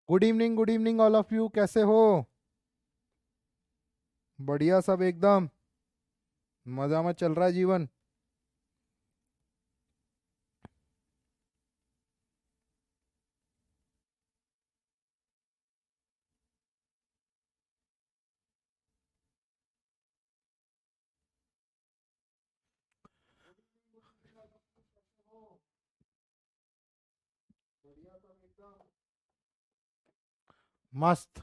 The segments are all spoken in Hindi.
Good evening all of you. कैसे हो? बढ़िया सब एकदम मजा में चल रहा है जीवन। बढ़िया सब एकदम मस्त।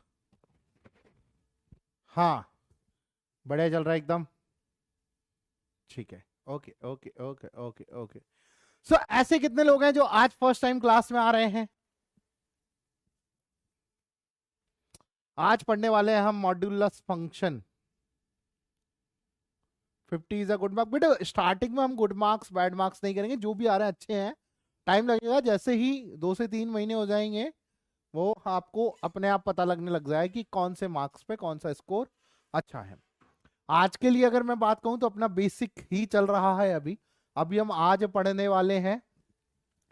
हाँ, बढ़िया चल रहा है एकदम। ठीक है। Okay okay okay okay okay. So ऐसे कितने लोग हैं जो आज फर्स्ट टाइम क्लास में आ रहे हैं? आज पढ़ने वाले हैं हम modulus function. 50 is a good mark. बेटा स्टार्टिंग में हम गुड मार्क्स बैड मार्क्स नहीं करेंगे, जो भी आ रहे हैं अच्छे हैं। टाइम लगेगा, जैसे ही 2 से 3 महीने हो जाएंगे वो आपको अपने आप पता लगने लग जाए कि कौन से मार्क्स पे कौन सा स्कोर अच्छा है। आज के लिए अगर मैं बात कहूं तो अपना बेसिक ही चल रहा है अभी। अभी हम आज पढ़ने वाले हैं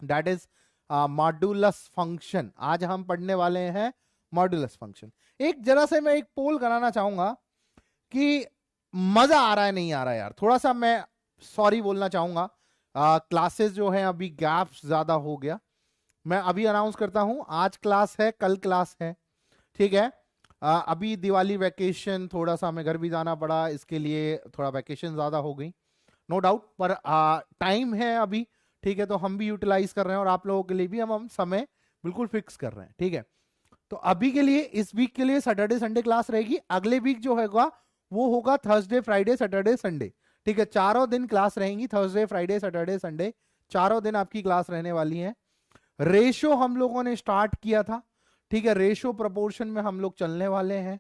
दैट इज मॉड्यूलस फंक्शन। आज हम पढ़ने वाले हैं मॉड्यूलस फंक्शन। एक जरा से मैं एक पोल कराना चाहूंगा कि मजा आ रहा है नहीं आ रहा है यार। थोड़ा सा मैं सॉरी बोलना चाहूंगा। क्लासेस जो है अभी गैप ज्यादा हो गया। मैं अभी अनाउंस करता हूं, आज क्लास है, कल क्लास है। ठीक है। अभी दिवाली वैकेशन, थोड़ा सा हमें घर भी जाना पड़ा, इसके लिए थोड़ा वैकेशन ज्यादा हो गई, नो डाउट। पर टाइम है अभी। ठीक है, तो हम भी यूटिलाइज कर रहे हैं और आप लोगों के लिए भी हम समय बिल्कुल फिक्स कर रहे हैं। ठीक है, तो अभी के लिए इस वीक के लिए सैटरडे संडे क्लास रहेगी। अगले वीक जो होगा वो होगा थर्सडे फ्राइडे सैटरडे संडे। ठीक है, चारों दिन क्लास रहेंगी, थर्सडे फ्राइडे सैटरडे संडे, चारों दिन आपकी क्लास रहने वाली है। रेशो हम लोगों ने स्टार्ट किया था। ठीक है, रेशो प्रोपोर्शन में हम लोग चलने वाले हैं।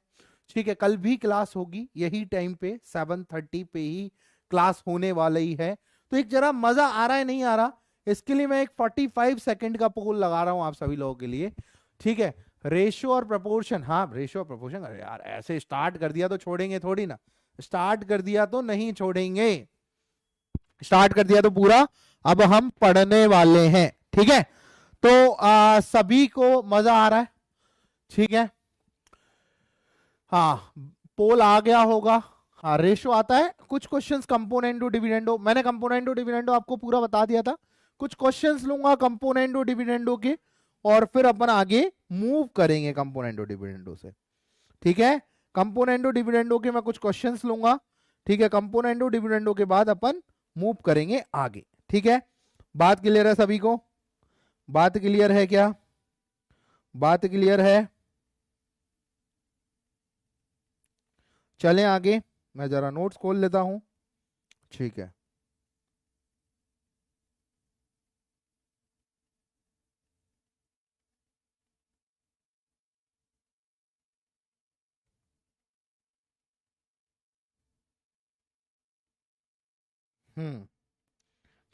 ठीक है, कल भी क्लास होगी यही टाइम पे, 7:30 पे ही क्लास होने वाली ही है। तो एक जरा मजा आ रहा है नहीं आ रहा, इसके लिए मैं एक 45 सेकंड का पोल लगा रहा हूं आप सभी लोगों के लिए। ठीक है, रेशो और प्रपोर्शन। हाँ, रेशो और प्रपोर्शन। अरे यार, ऐसे स्टार्ट कर दिया तो छोड़ेंगे थोड़ी ना। स्टार्ट कर दिया तो नहीं छोड़ेंगे, स्टार्ट कर दिया तो पूरा अब हम पढ़ने वाले हैं। ठीक है, तो सभी को मजा आ रहा है? ठीक है। हाँ, पोल आ गया होगा। हाँ, रेशो आता है। कुछ क्वेश्चंस कंपोनेंटो डिविडेंडो, मैंने कंपोनेंटो डिविडेंडो आपको पूरा बता दिया था। कुछ क्वेश्चंस लूंगा कंपोनेंटो डिविडेंडो के और फिर अपन आगे मूव करेंगे कंपोनेंटो डिविडेंडो से। ठीक है, कंपोनेंटो डिविडेंडो के मैं कुछ क्वेश्चंस लूंगा। ठीक है, कंपोनेंटो डिविडेंडो के बाद अपन मूव करेंगे आगे। ठीक है, बात क्लियर है सभी को? बात क्लियर है क्या? बात क्लियर है? चलें आगे। मैं जरा नोट्स खोल लेता हूं। ठीक है। हम्म,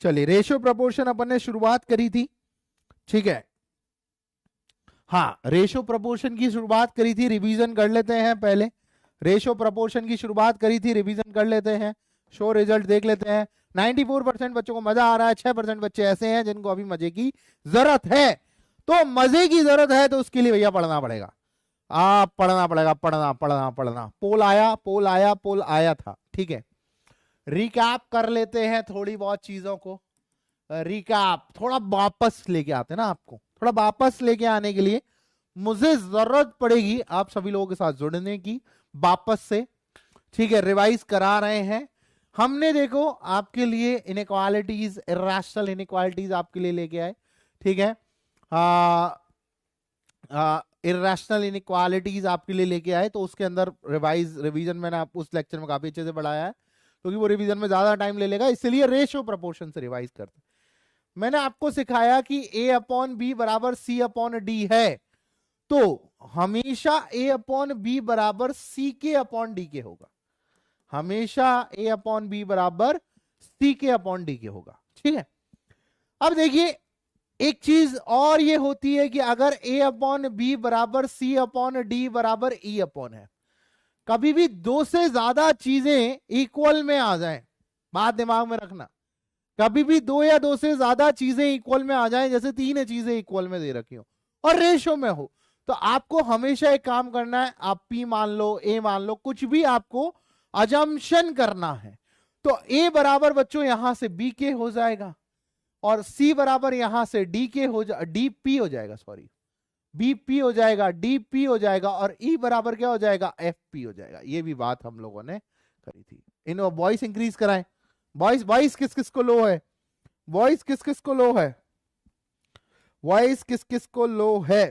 चलिए, रेशियो प्रोपोर्शन अपन ने शुरुआत करी थी। ठीक है, हाँ, रेशियो प्रोपोर्शन की शुरुआत करी थी, रिवीजन कर लेते हैं पहले। रेशियो प्रोपोर्शन की शुरुआत करी थी, रिवीजन कर लेते हैं, शो रिजल्ट देख लेते हैं। 94% बच्चों को मजा आ रहा है, 6% बच्चे ऐसे हैं जिनको अभी मजे की जरूरत है। तो मजे की जरूरत है तो उसके लिए भैया पढ़ना पड़ेगा। पढ़ना पड़ेगा, पढ़ना पढ़ना पढ़ना। पोल आया, पोल आया, पोल आया था। ठीक है, रिकैप कर लेते हैं थोड़ी बहुत चीजों को। रिकैप थोड़ा वापस लेके आते हैं ना आपको, थोड़ा वापस लेके आने के लिए मुझे जरूरत पड़ेगी आप सभी लोगों के साथ जुड़ने की वापस से। ठीक है, रिवाइज करा रहे हैं हमने। देखो, आपके लिए इनइक्वालिटीज, इरेशनल इनइक्वालिटीज आपके लिए लेके आए। ठीक है, इरेशनल इनइक्वालिटीज आपके लिए लेके आए, तो उसके अंदर रिवीजन मैंने आप उस लेक्चर में काफी अच्छे से पढ़ाया है, क्योंकि वो रिवीजन में ज्यादा टाइम ले लेगा, इसलिए रेशियो प्रोपोर्शन से रिवाइज करते। मैंने आपको सिखाया कि a अपॉन बी बराबर सी अपॉन डी है, तो हमेशा a अपॉन बी बराबर सी के अपॉन डी के होगा। हमेशा a अपॉन बी बराबर सी के अपॉन डी के होगा। ठीक है, अब देखिए, एक चीज और ये होती है कि अगर a अपॉन बी बराबर सी अपॉन डी बराबर ई अपॉन है, कभी भी दो से ज्यादा चीजें इक्वल में आ जाएं, बात दिमाग में रखना। कभी भी दो या दो से ज्यादा चीजें इक्वल में आ जाएं, जैसे तीन चीजें इक्वल में दे रखी हो और रेशो में हो, तो आपको हमेशा एक काम करना है, आप P मान लो, A मान लो, कुछ भी आपको अजम्पशन करना है। तो A बराबर बच्चों यहां से B के हो जाएगा, और C बराबर यहां से D के हो DP हो जाएगा, सॉरी BP हो जाएगा, DP हो जाएगा, और E बराबर क्या हो जाएगा, FP हो जाएगा। ये भी बात हम लोगों ने करी थी। इन वॉइस इंक्रीज कराएं। वॉइस किस किस को लो है, वॉइस किस किस को लो है, वॉइस किस किस को लो है,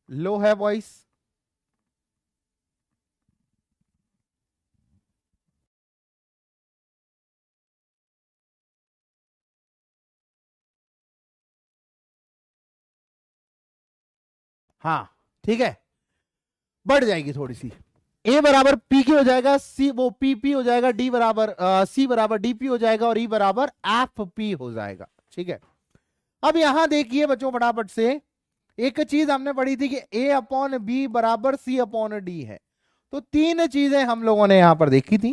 लो है वॉइस। हाँ ठीक है, बढ़ जाएगी थोड़ी सी। ए बराबर पी के हो जाएगा, सी वो पी पी हो जाएगा, डी बराबर सी बराबर डी पी हो जाएगा, और ई बराबर एफ पी हो जाएगा। ठीक है, अब यहां देखिए बच्चों फटाफट से, एक चीज हमने पढ़ी थी कि ए अपॉन बी बराबर सी अपॉन डी है। तो तीन चीजें हम लोगों ने यहां पर देखी थी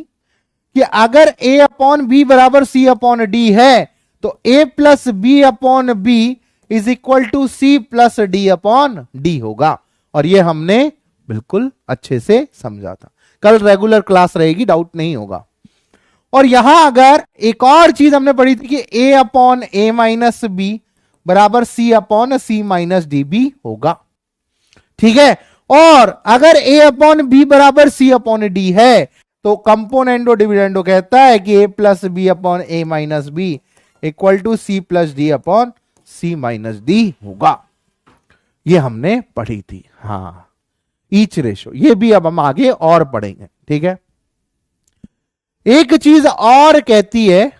कि अगर ए अपॉन बी बराबर सी अपॉन डी है तो A plus B upon B is equal to C plus D upon D होगा। और ये हमने बिल्कुल अच्छे से समझा था। कल रेगुलर क्लास रहेगी, डाउट नहीं होगा। और यहां अगर एक और चीज हमने पढ़ी थी कि ए अपॉन ए माइनस बी बराबर सी upon C minus D B होगा। ठीक है, और अगर ए अपॉन बी बराबर सी अपॉन डी है तो कंपोनेंडो डिविडेंडो कहता है कि A plus B upon A minus B equal to C plus D upon C minus D होगा। ये हमने पढ़ी थी। हाँ, ईच रेशो, ये भी अब हम आगे और पढ़ेंगे। ठीक है, एक चीज और कहती है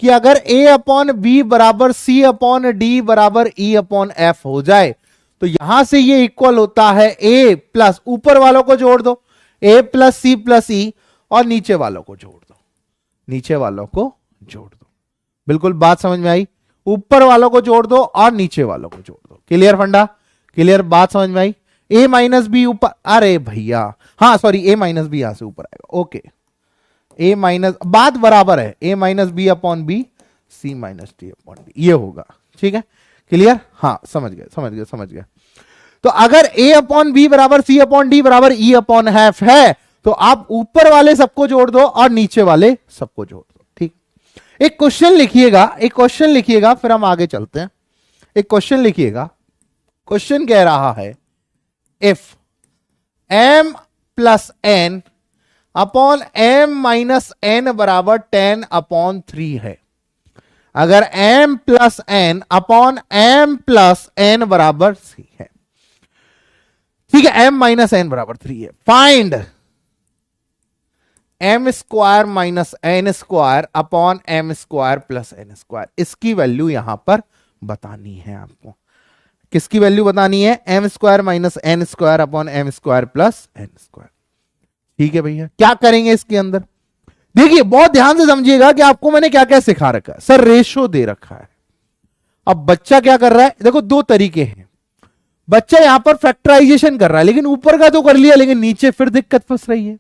कि अगर ए अपॉन बी बराबर सी अपॉन डी बराबर ई अपॉन एफ हो जाए तो यहां से ये इक्वल होता है ए प्लस, ऊपर वालों को जोड़ दो, ए प्लस सी प्लस ई, और नीचे वालों को जोड़ दो, नीचे वालों को जोड़ दो। बिल्कुल बात समझ में आई? ऊपर वालों को जोड़ दो और नीचे वालों को जोड़ दो। क्लियर फंडा? क्लियर? बात समझ में आई? ए माइनस बी ऊपर, अरे भैया हाँ सॉरी, ए माइनस बी यहां से ऊपर आएगा। ओके, ए माइनस, बात बराबर है, A minus B upon B C minus D upon D, ये होगा। ठीक है, क्लियर? हाँ, समझ गए समझ गए समझ गए। तो अगर ए अपॉन बी बराबर सी अपॉन डी बराबर ई अपॉन एफ है तो आप ऊपर वाले सबको जोड़ दो और नीचे वाले सबको जोड़ दो। ठीक, एक क्वेश्चन लिखिएगा, एक क्वेश्चन लिखिएगा, फिर हम आगे चलते हैं। एक क्वेश्चन लिखिएगा, क्वेश्चन कह रहा है if m plus n upon m minus n बराबर 10 अपॉन 3 है। अगर m plus n upon m plus n बराबर 3 है, ठीक है, m माइनस एन बराबर 3 है, find m square minus n square upon m square plus n square. इसकी वैल्यू यहां पर बतानी है आपको। किसकी वैल्यू बतानी है? m square minus n square upon m square plus n square. ठीक है भैया, क्या करेंगे इसके अंदर? देखिए बहुत ध्यान से समझिएगा कि आपको मैंने क्या क्या सिखा रखा है। सर रेशो दे रखा है, अब बच्चा क्या कर रहा है? देखो दो तरीके हैं। बच्चा यहां पर फैक्टराइजेशन कर रहा है, लेकिन ऊपर का तो कर लिया, लेकिन नीचे फिर दिक्कत फंस रही है।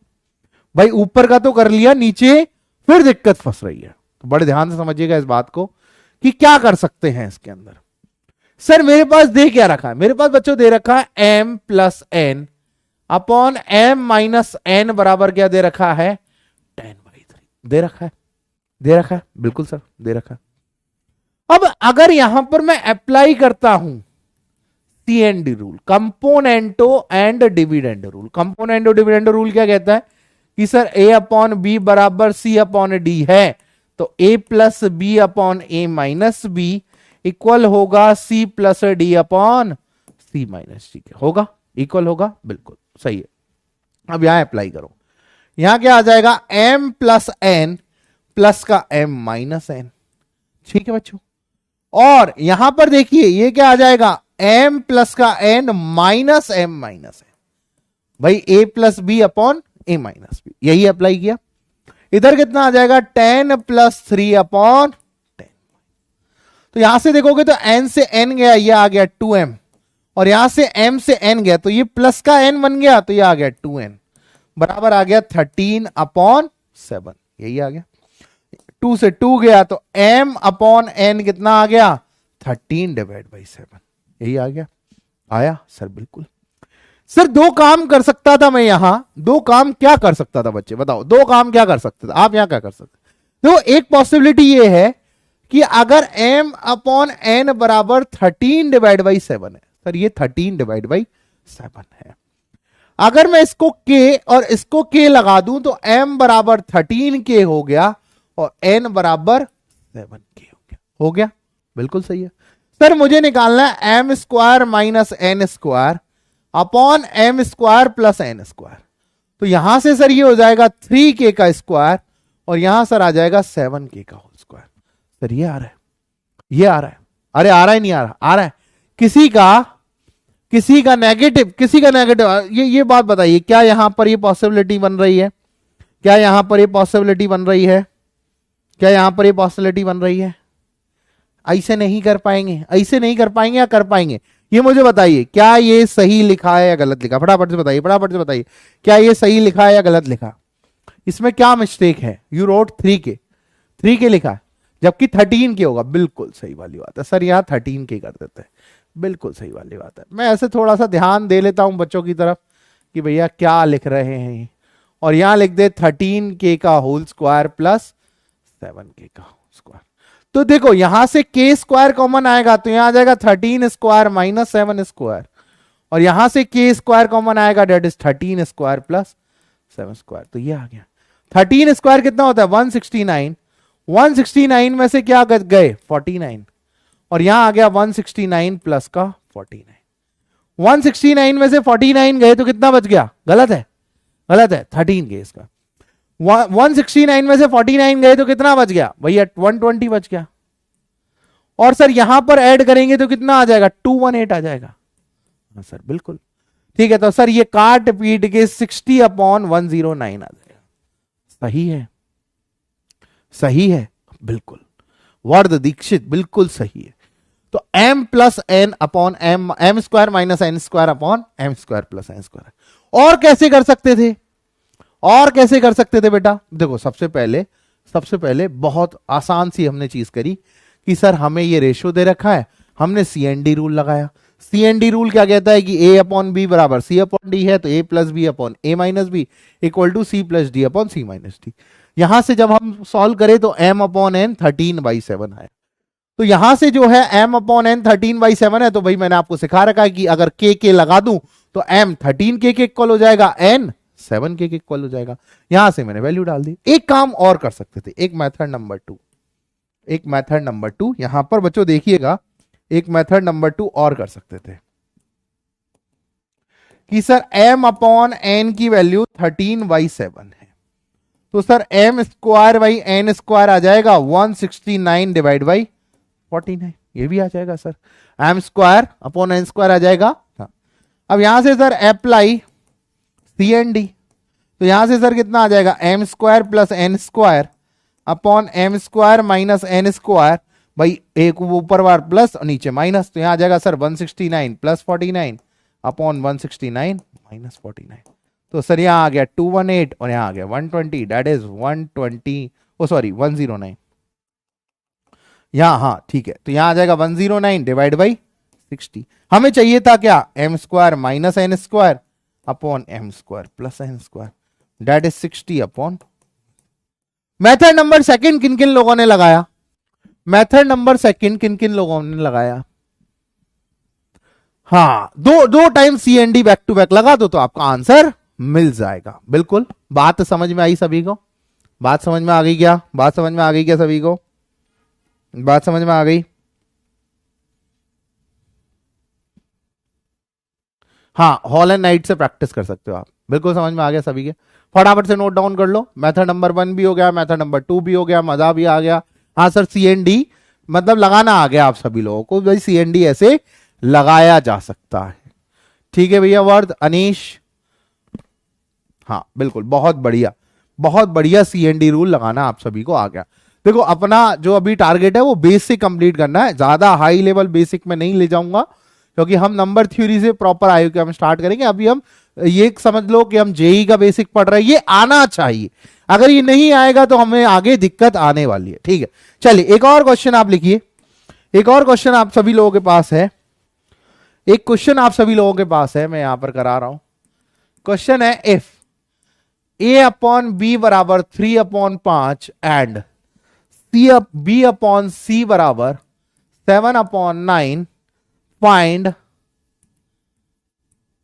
भाई ऊपर का तो कर लिया, नीचे फिर दिक्कत फंस रही है। तो बड़े ध्यान से समझिएगा इस बात को कि क्या कर सकते हैं इसके अंदर। सर मेरे पास दे क्या रखा है? मेरे पास बच्चों दे रखा है m plus n upon m minus n बराबर क्या दे रखा है? 10/3 दे रखा है, दे रखा है, बिल्कुल सर दे रखा है। अब अगर यहां पर मैं अप्लाई करता हूं CND rule, componendo and dividend rule. Componendo dividend rule क्या कहता है कि सर a अपॉन बी बराबर c अपॉन डी है, तो a plus B upon a minus B equal होगा c plus D upon c minus D. होगा? इक्वल होगा, बिल्कुल सही है। अब यहां अप्लाई करो, यहां क्या आ जाएगा? m प्लस एन प्लस का m माइनस एन। ठीक है बच्चों, और यहां पर देखिए ये क्या आ जाएगा? m प्लस का n minus m minus n. भाई a plus B upon a minus b, यही अप्लाई किया। इधर कितना आ जाएगा? 10 प्लस 3 अपॉन 10। तो यहां से देखोगे तो n से n गया, ये आ गया 2m, और यहां से m से n गया तो ये प्लस का n बन गया, तो ये आ गया 2n बराबर आ गया 13 अपॉन 7। यही आ गया। 2 से 2 गया तो m अपॉन n कितना आ गया? 13 डिवाइड बाई 7, यही आ गया। आया सर? बिल्कुल सर। दो काम कर सकता था मैं यहां, दो काम क्या कर सकता था बच्चे बताओ, दो काम क्या कर सकते थे आप यहां, क्या कर सकते? देखो एक पॉसिबिलिटी ये है कि अगर m अपॉन n बराबर 13 डिवाइड बाई 7 है, सर ये 13 डिवाइड बाई 7 है। अगर मैं इसको k और इसको k लगा दूं तो m बराबर 13k हो गया और n बराबर 7k हो गया। बिल्कुल सही है सर। मुझे निकालना है m square minus n square upon m square plus n square. तो यहां से सर ये हो जाएगा 3k का स्क्वायर और यहां सर आ जाएगा 7k का होल स्क्वायर। सर ये आ रहा है, ये आ रहा है। अरे आ रहा है नहीं आ रहा? आ रहा है। किसी का नेगेटिव, किसी का नेगेटिव। ये बात बताइए, क्या यहां पर ये पॉसिबिलिटी बन रही है? क्या यहां पर ये पॉसिबिलिटी बन रही है? क्या यहां पर ये पॉसिबिलिटी बन रही है? ऐसे नहीं कर पाएंगे, ऐसे नहीं कर पाएंगे या कर पाएंगे? ये मुझे बताइए, क्या ये सही लिखा है या गलत लिखा? फटाफट से बताइए, फटाफट से बताइए, क्या ये सही लिखा है या गलत लिखा? इसमें क्या मिस्टेक है? यू रोट 3k लिखा है जबकि 13k होगा। बिल्कुल सही वाली बात है सर, यहां 13k कर देते हैं। बिल्कुल सही वाली बात है। मैं ऐसे थोड़ा सा ध्यान दे लेता हूं बच्चों की तरफ कि भैया क्या लिख रहे हैं, और यहां लिख दे 13k का होल स्क्वायर प्लस 7k का होल स्क्वायर। तो देखो यहां से k स्क्वायर कॉमन आएगा तो यहां आ जाएगा 13 स्क्वायर माइनस 7 स्क्वायर, और यहां से k स्क्वायर कॉमन आएगा, that is 13 square plus 7 square. तो ये आ गया 13 स्क्वायर कितना होता है? 169। 169 में से क्या गए? 49, और यहां आ गया 169 प्लस का 49। 169 में से 49 गए तो कितना बच गया? गलत है, गलत है, 13 के इसका। 169 में से 49 गए तो कितना बच गया भैया? 120 बच गया। और सर यहां पर ऐड करेंगे तो कितना आ जाएगा? 218 आ जाएगा। हाँ सर बिल्कुल ठीक है। तो सर ये काट पीट के 60 अपॉन 109 आ जाएगा। सही है, सही है, बिल्कुल। वर्द दीक्षित बिल्कुल सही है। तो m plus n upon m square minus n square upon m square plus n square. और कैसे कर सकते थे? और कैसे कर सकते थे बेटा? देखो सबसे पहले बहुत आसान सी हमने चीज करी कि सर हमें ये रेशियो दे रखा है, हमने CND रूल लगाया। CND रूल क्या कहता है कि a अपॉन बी बराबर c अपॉन डी है, तो a plus B upon a minus B equal to c plus D upon c minus d. यहां से जब हम सॉल्व करें तो m अपॉन n 13/7 है। तो यहां से जो है m अपॉन n 13/7 है, तो भाई मैंने आपको सिखा रखा है कि अगर k लगा दूं तो m 13k के इक्वल हो जाएगा, n 7k के इक्वल हो जाएगा। यहां से मैंने वैल्यू डाल दी। एक काम और कर सकते थे, एक मेथड नंबर 2, यहां पर बच्चों देखिएगा, एक मेथड नंबर 2 और कर सकते थे कि सर m अपॉन n की वैल्यू 13/7 है, तो sir m square by n square आ जाएगा 169 डिवाइड बाई 49। ये भी आ जाएगा sir, m square upon n square आ जाएगा। हाँ। अब यहां से सर अप्लाई CND, तो यहां से सर कितना आ जाएगा? m square plus n square upon m square minus n square, भाई एक ऊपर बार प्लस और नीचे माइनस, तो यहां आ जाएगा सर 169 प्लस 49 अपॉन 169 माइनस 49। तो सर यहां आ गया 218 और यहां आ गया 120, दैट इज 109। यहां हाँ ठीक है, तो यहां आ जाएगा 109 डिवाइड बाई 60। हमें चाहिए था क्या? m square minus n square upon m square plus n square, that is 60 upon. Method number second किन किन लोगों ने लगाया? मेथड नंबर सेकंड किन किन लोगों ने लगाया? हाँ, दो time CND back to back लगा दो तो आपका आंसर मिल जाएगा। बिल्कुल। बात समझ में आई सभी को? बात समझ में आ गई क्या? बात समझ में आ गई क्या सभी को? बात समझ में आ गई? हाँ, हॉल एंड नाइट से प्रैक्टिस कर सकते हो आप। बिल्कुल समझ में आ गया सभी के? फटाफट से नोट डाउन कर लो। मेथड नंबर 1 भी हो गया, मेथड नंबर 2 भी हो गया, मजा भी आ गया। हाँ सर, CND मतलब लगाना आ गया आप सभी लोगों को, भाई CND ऐसे लगाया जा सकता है। ठीक है भैया। वर्द अनीश, हाँ बिल्कुल, बहुत बढ़िया CND रूल लगाना आप सभी को आ गया। देखो अपना जो अभी टारगेट है वो बेसिक कंप्लीट करना है, ज्यादा हाई लेवल बेसिक में नहीं ले जाऊंगा क्योंकि हम नंबर थ्योरी से प्रॉपर आयु के हम स्टार्ट करेंगे। अभी हम ये समझ लो कि हम जेई का बेसिक पढ़ रहे हैं, ये आना चाहिए। अगर ये नहीं आएगा तो हमें आगे दिक्कत आने वाली है। ठीक है, चलिए एक और क्वेश्चन आप लिखिए। एक और क्वेश्चन आप सभी लोगों के पास है, एक क्वेश्चन आप सभी लोगों के पास है, मैं यहां पर करा रहा हूं। क्वेश्चन है इफ a अपॉन बी बराबर 3/5 एंड बी अपॉन सी बराबर 7/9, find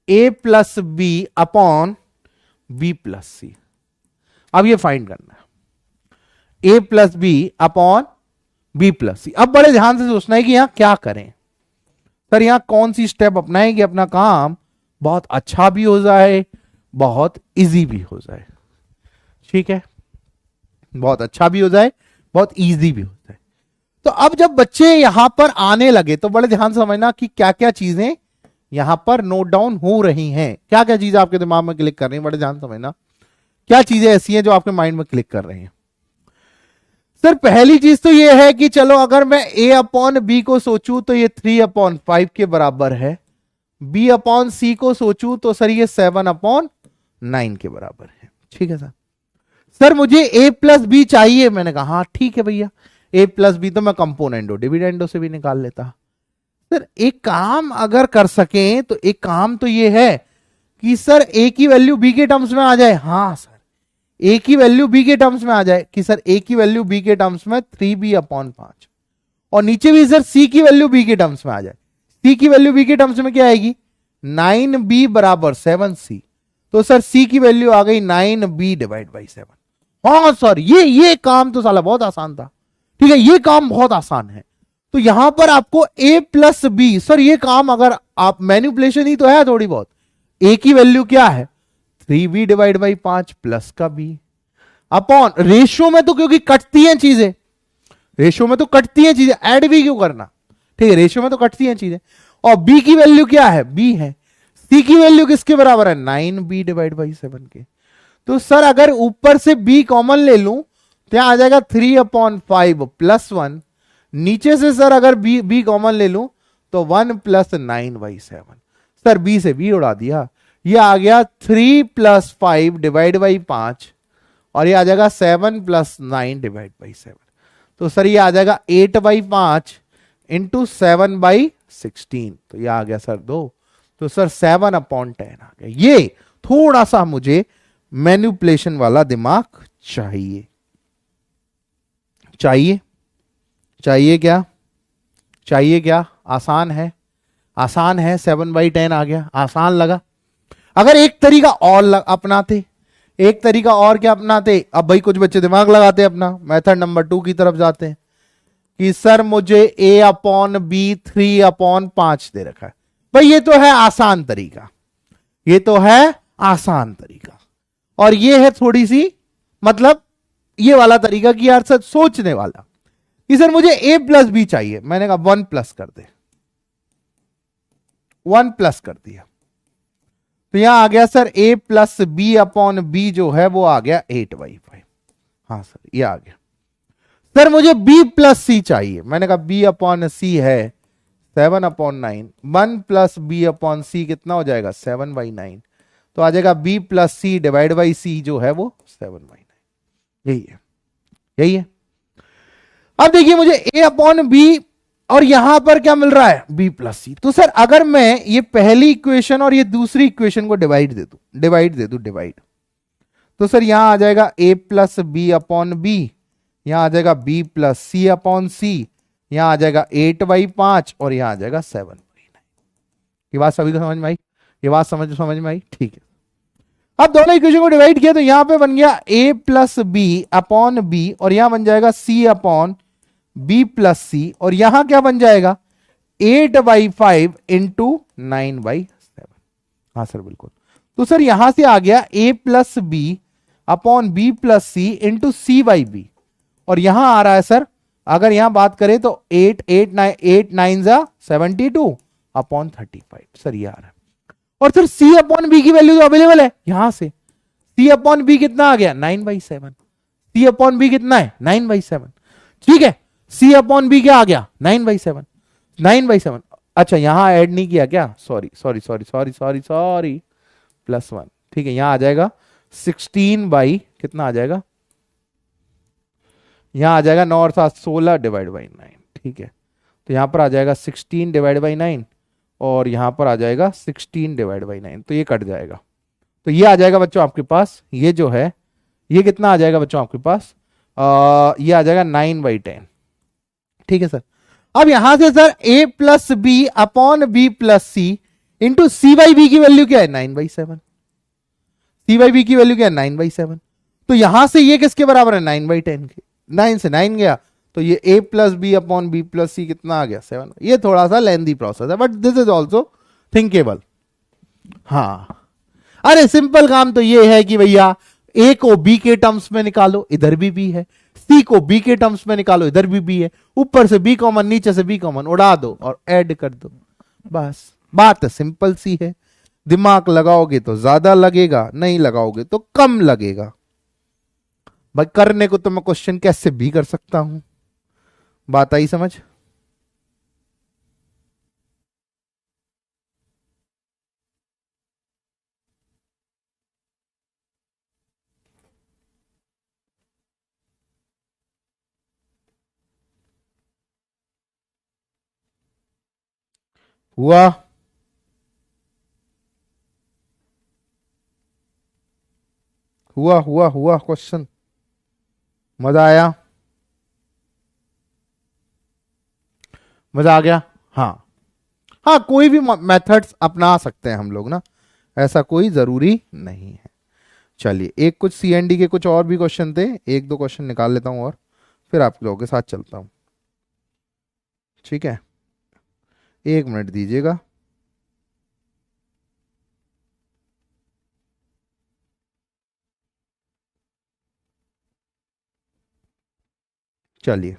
a plus B upon B plus C. अब ये फाइंड करना है, a plus B upon B plus C. अब बड़े ध्यान से सोचना है कि यहां क्या करें सर, यहां कौन सी स्टेप अपनाएं कि अपना काम बहुत अच्छा भी हो जाए, बहुत इजी भी हो जाए। ठीक है, बहुत अच्छा भी हो जाए, बहुत इजी भी हो जाए। तो अब जब बच्चे यहां पर आने लगे तो बड़े ध्यान से समझना कि क्या क्या चीजें यहां पर नोट डाउन हो रही हैं, क्या क्या चीजें आपके दिमाग में क्लिक कर रही हैं, बड़े ध्यान से समझना क्या चीजें ऐसी हैं जो आपके माइंड में क्लिक कर रही हैं। सर पहली चीज तो ये है कि चलो अगर मैं a अपॉन बी को सोचूं तो ये 3/5 के बराबर है, b अपॉन सी को सोचूं तो सर ये 7/9 के बराबर है। ठीक है सर मुझे a प्लस बी चाहिए। मैंने कहा हाँ ठीक है भैया, a प्लस बी तो मैं कंपोनेंडो डिविडेंडो से भी निकाल लेता। सर एक काम अगर कर सकें तो एक काम तो ये है कि सर a की वैल्यू b के टर्म्स में आ जाए। हाँ सर a की वैल्यू b के टर्म्स में आ जाए कि सर a की वैल्यू b के टर्म्स में 3b/5, और नीचे भी सर c की वैल्यू b के टर्म्स में आ जाए। c की वैल्यू b के टर्म्स में क्या आएगी, 9b बराबर 7c। तो सर c की वैल्यू आ गई 9b/7। हाँ सर ये काम तो साला बहुत आसान था। ठीक है, ये काम बहुत आसान है। तो यहां पर आपको a प्लस बी, सर ये काम अगर आप मैनिपुलेशन ही तो है थोड़ी बहुत। a की वैल्यू क्या है 3b/5 प्लस का b अपॉन रेशियो में, तो क्योंकि कटती हैं चीजें, रेशियो में तो कटती हैं चीजें, ऐड भी क्यों करना। ठीक है, रेशियो में तो कटती हैं चीजें। और b की वैल्यू क्या है, b है। c की वैल्यू किसके बराबर है 9b/7 के। तो सर अगर ऊपर से b कॉमन ले लूं तो यहां आ जाएगा 3/5 प्लस 1। नीचे से सर अगर b कॉमन ले लूं तो 1 प्लस 9/7। सर b से b उड़ा दिया, ये आ गया 3 + 5/5 और ये आ जाएगा 7 + 9/7। तो सर ये आ जाएगा 8/5 इंटू 7/16। तो ये आ गया सर 2। तो सर 7/10 आ गया। ये थोड़ा सा मुझे मैनिपुलेशन वाला दिमाग चाहिए। चाहिए चाहिए क्या, चाहिए क्या, आसान है, आसान है। 7/10 आ गया, आसान लगा। अगर एक तरीका और अपनाते, एक तरीका और क्या अपनाते, अब भाई कुछ बच्चे दिमाग लगाते अपना, मेथड नंबर 2 की तरफ जाते हैं कि सर मुझे a/b 3/5 दे रखा है। भाई ये तो है आसान तरीका, ये तो है आसान तरीका। और ये है थोड़ी सी मतलब ये वाला तरीका कि यार सर सोचने वाला कि सर मुझे a प्लस बी चाहिए। मैंने कहा 1 प्लस कर दे, 1 प्लस कर दिया। तो यहां आ गया sir a plus B upon b जो है वो आ गया 8/5। हाँ सर ये आ गया। सर मुझे b प्लस सी चाहिए। मैंने कहा b अपॉन सी है 7/9, 1 प्लस बी अपॉन सी कितना हो जाएगा 7/9। तो आ जाएगा b plus C divide by C जो है वो 7/9। यही है, यही है। अब देखिए मुझे a अपॉन बी और यहां पर क्या मिल रहा है b प्लस सी। तो सर अगर मैं ये पहली इक्वेशन और ये दूसरी इक्वेशन को डिवाइड दे दूं, डिवाइड, तो सर यहां आ जाएगा a plus B upon b, यहां आ जाएगा b plus c upon c, यहां आ जाएगा 8/5 और यहां आ जाएगा 7/9। ये बात सभी को समझ में आई, ये बात समझ में आई। ठीक है, अब दोनों इक्वेशन को डिवाइड किया तो यहां पे बन गया a plus B upon b और यहां बन जाएगा c upon b plus c, और यहां क्या बन जाएगा 8/5 इंटू 9/7। हाँ सर बिल्कुल। तो सर यहां से आ गया a plus B upon B plus c into c by b, और यहां आ रहा है सर अगर यहां बात करें तो 8 9 72 अपॉन 35। सर ये आ रहा है। और सर c अपॉन बी की वैल्यू तो अवेलेबल है यहां से, c अपॉन बी कितना आ गया 9/7। c अपॉन बी कितना है 9/7। ठीक है, c अपॉन बी क्या आ गया 9/7, 9/7। अच्छा यहां ऐड नहीं किया क्या, sorry sorry sorry sorry sorry sorry, +1। ठीक है, यहां आ जाएगा 16 बाई कितना आ जाएगा, यहां आ जाएगा 9 और 7 16 डिवाइड बाई 9। ठीक है, तो यहां पर आ जाएगा 16 डिवाइड बाई 9 और यहां पर आ जाएगा 16 डिवाइड बाई 9, तो ये कट जाएगा। तो ये आ जाएगा बच्चों आपके पास, ये जो है ये कितना आ जाएगा बच्चों आपके पास, ये आ जाएगा 9/10। ठीक है सर। अब यहां से sir a plus B upon B plus c into c by b की वैल्यू क्या है 9/7। सी बाई बी की वैल्यू क्या है 9/7। तो यहां से ये किसके बराबर है 9/10 के, 9 से 9 गया, तो ये a plus B upon B plus C कितना आ गया 7। ये थोड़ा सा लेंदी प्रोसेस है but this is also thinkable. हाँ अरे सिंपल काम तो ये है कि भैया a को b के टर्म्स में निकालो, इधर भी b है, c को b के टर्म्स में निकालो, इधर भी b है, ऊपर से b कॉमन नीचे से b कॉमन उड़ा दो और ऐड कर दो, बस बात सिंपल सी है। दिमाग लगाओगे तो ज्यादा लगेगा, नहीं लगाओगे तो कम लगेगा। भाई करने को तो मैं क्वेश्चन कैसे भी कर सकता हूं, बात आई समझ। हुआ हुआ हुआ हुआ क्वेश्चन, मजा आया, मजा आ गया। हाँ हाँ कोई भी मेथड्स अपना सकते हैं हम लोग ना, ऐसा कोई जरूरी नहीं है। चलिए एक कुछ सीएनडी के कुछ और भी क्वेश्चन थे, एक दो क्वेश्चन निकाल लेता हूं और फिर आप लोगों के साथ चलता हूं। ठीक है, एक मिनट दीजिएगा। चलिए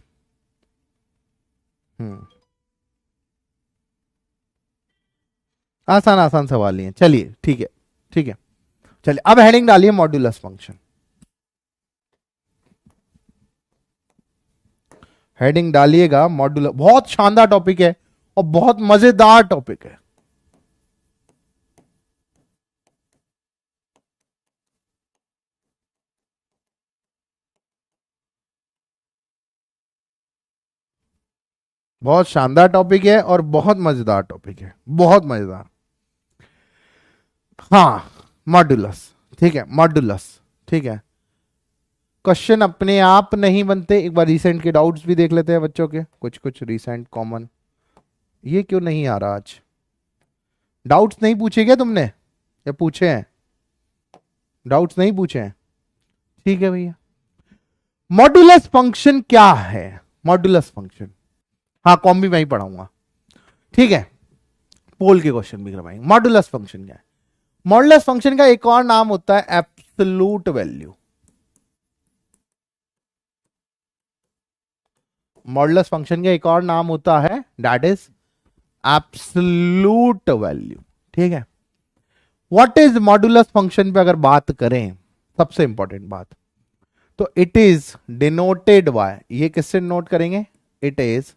आसान आसान सवाल ही है, चलिए ठीक है ठीक है। चलिए अब हेडिंग डालिए मॉड्यूलस फंक्शन, हेडिंग डालिएगा मॉड्यूलर, बहुत शानदार टॉपिक है और बहुत मजेदार टॉपिक है। बहुत शानदार टॉपिक है और बहुत मजेदार टॉपिक है, बहुत मजेदार। हाँ मॉड्यूलस, ठीक है मॉड्यूलस, ठीक है। क्वेश्चन अपने आप नहीं बनते, एक बार रिसेंट के डाउट्स भी देख लेते हैं बच्चों के, कुछ कुछ रिसेंट कॉमन। ये क्यों नहीं आ रहा आज, डाउट्स नहीं पूछे क्या तुमने या पूछे हैं, डाउट्स नहीं पूछे हैं, ठीक है भैया। मॉड्यूलस फंक्शन क्या है, मॉड्यूलस फंक्शन, हाँ कॉम भी मैं ही पढ़ाऊंगा, ठीक है। पोल के क्वेश्चन भी करवाएंगे। मॉड्यूलस फंक्शन क्या है, मॉड्यूलस फंक्शन का एक और नाम होता है एब्सोल्यूट वैल्यू। मॉड्यूलस फंक्शन का एक और नाम होता है दैट इज एब्सोल्यूट वैल्यू, ठीक है। व्हाट इज मॉड्यूलस फंक्शन पे अगर बात करें, सबसे इंपॉर्टेंट बात, तो इट इज डिनोटेड बाय, ये किससे नोट करेंगे, it is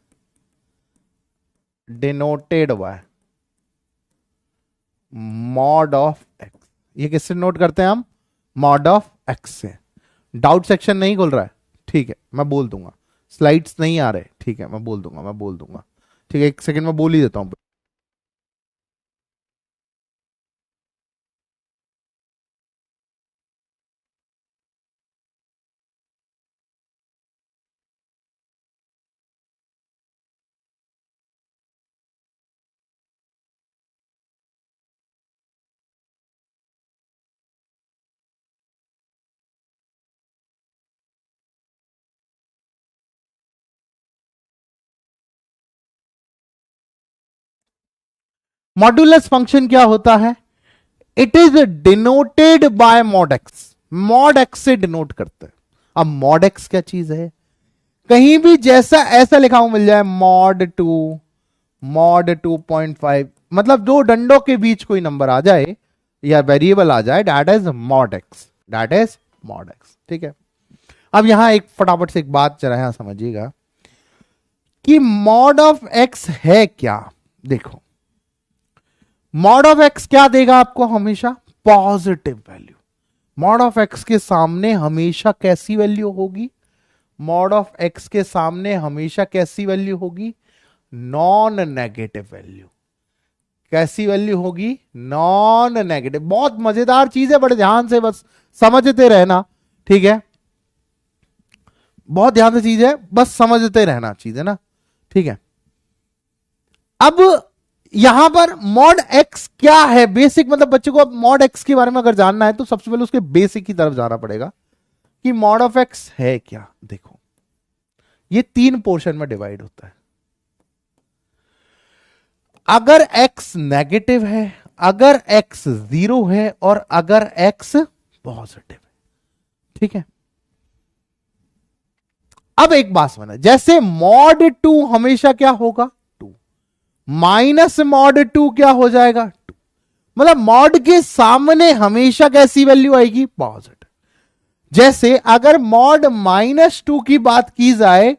denoted by mod of x. ये किससे नोट करते हैं हम, मॉड ऑफ एक्स से। डाउट सेक्शन नहीं खुल रहा है, ठीक है मैं बोल दूंगा, स्लाइड्स नहीं आ रहे, ठीक है मैं बोल दूंगा, मैं बोल दूंगा, ठीक है एक सेकंड में बोल ही देता हूं। मॉड्यूलस फंक्शन क्या होता है, it is denoted by mod x, mod x से डिनोट करते हैं। अब मॉड एक्स क्या चीज है, कहीं भी जैसा ऐसा लिखा हुआ मिल जाए मॉड 2.5, मतलब दो डंडों के बीच कोई नंबर आ जाए या वेरिएबल आ जाए, that is mod x, that is mod x, ठीक है। अब यहां एक फटाफट से एक बात जरा यहां समझिएगा कि मॉड ऑफ एक्स है क्या। देखो मॉड ऑफ एक्स क्या देगा आपको, हमेशा positive value. Mod of x के सामने हमेशा कैसी वैल्यू होगी, मॉड ऑफ एक्स के सामने हमेशा कैसी वैल्यू होगी, नॉन नेगेटिव वैल्यू। कैसी वैल्यू होगी? Non negative. बहुत मजेदार चीज है, बड़े ध्यान से बस समझते रहना, ठीक है? बहुत ध्यान से चीज है, बस समझते रहना चीज है ना, ठीक है? अब यहां पर मॉड एक्स क्या है? बेसिक, मतलब बच्चे को अब मॉड एक्स के बारे में अगर जानना है तो सबसे पहले उसके बेसिक की तरफ जाना पड़ेगा कि मॉड ऑफ एक्स है क्या। देखो, ये 3 पोर्शन में डिवाइड होता है। अगर x नेगेटिव है, अगर x 0 है, और अगर x पॉजिटिव है, ठीक है? अब एक बात समझना, जैसे मॉड 2 हमेशा क्या होगा? 2 माइनस मॉड 2 क्या हो जाएगा? 2। मतलब मॉड के सामने हमेशा कैसी वैल्यू आएगी? पॉजिटिव। जैसे अगर मॉड -2 की बात की जाए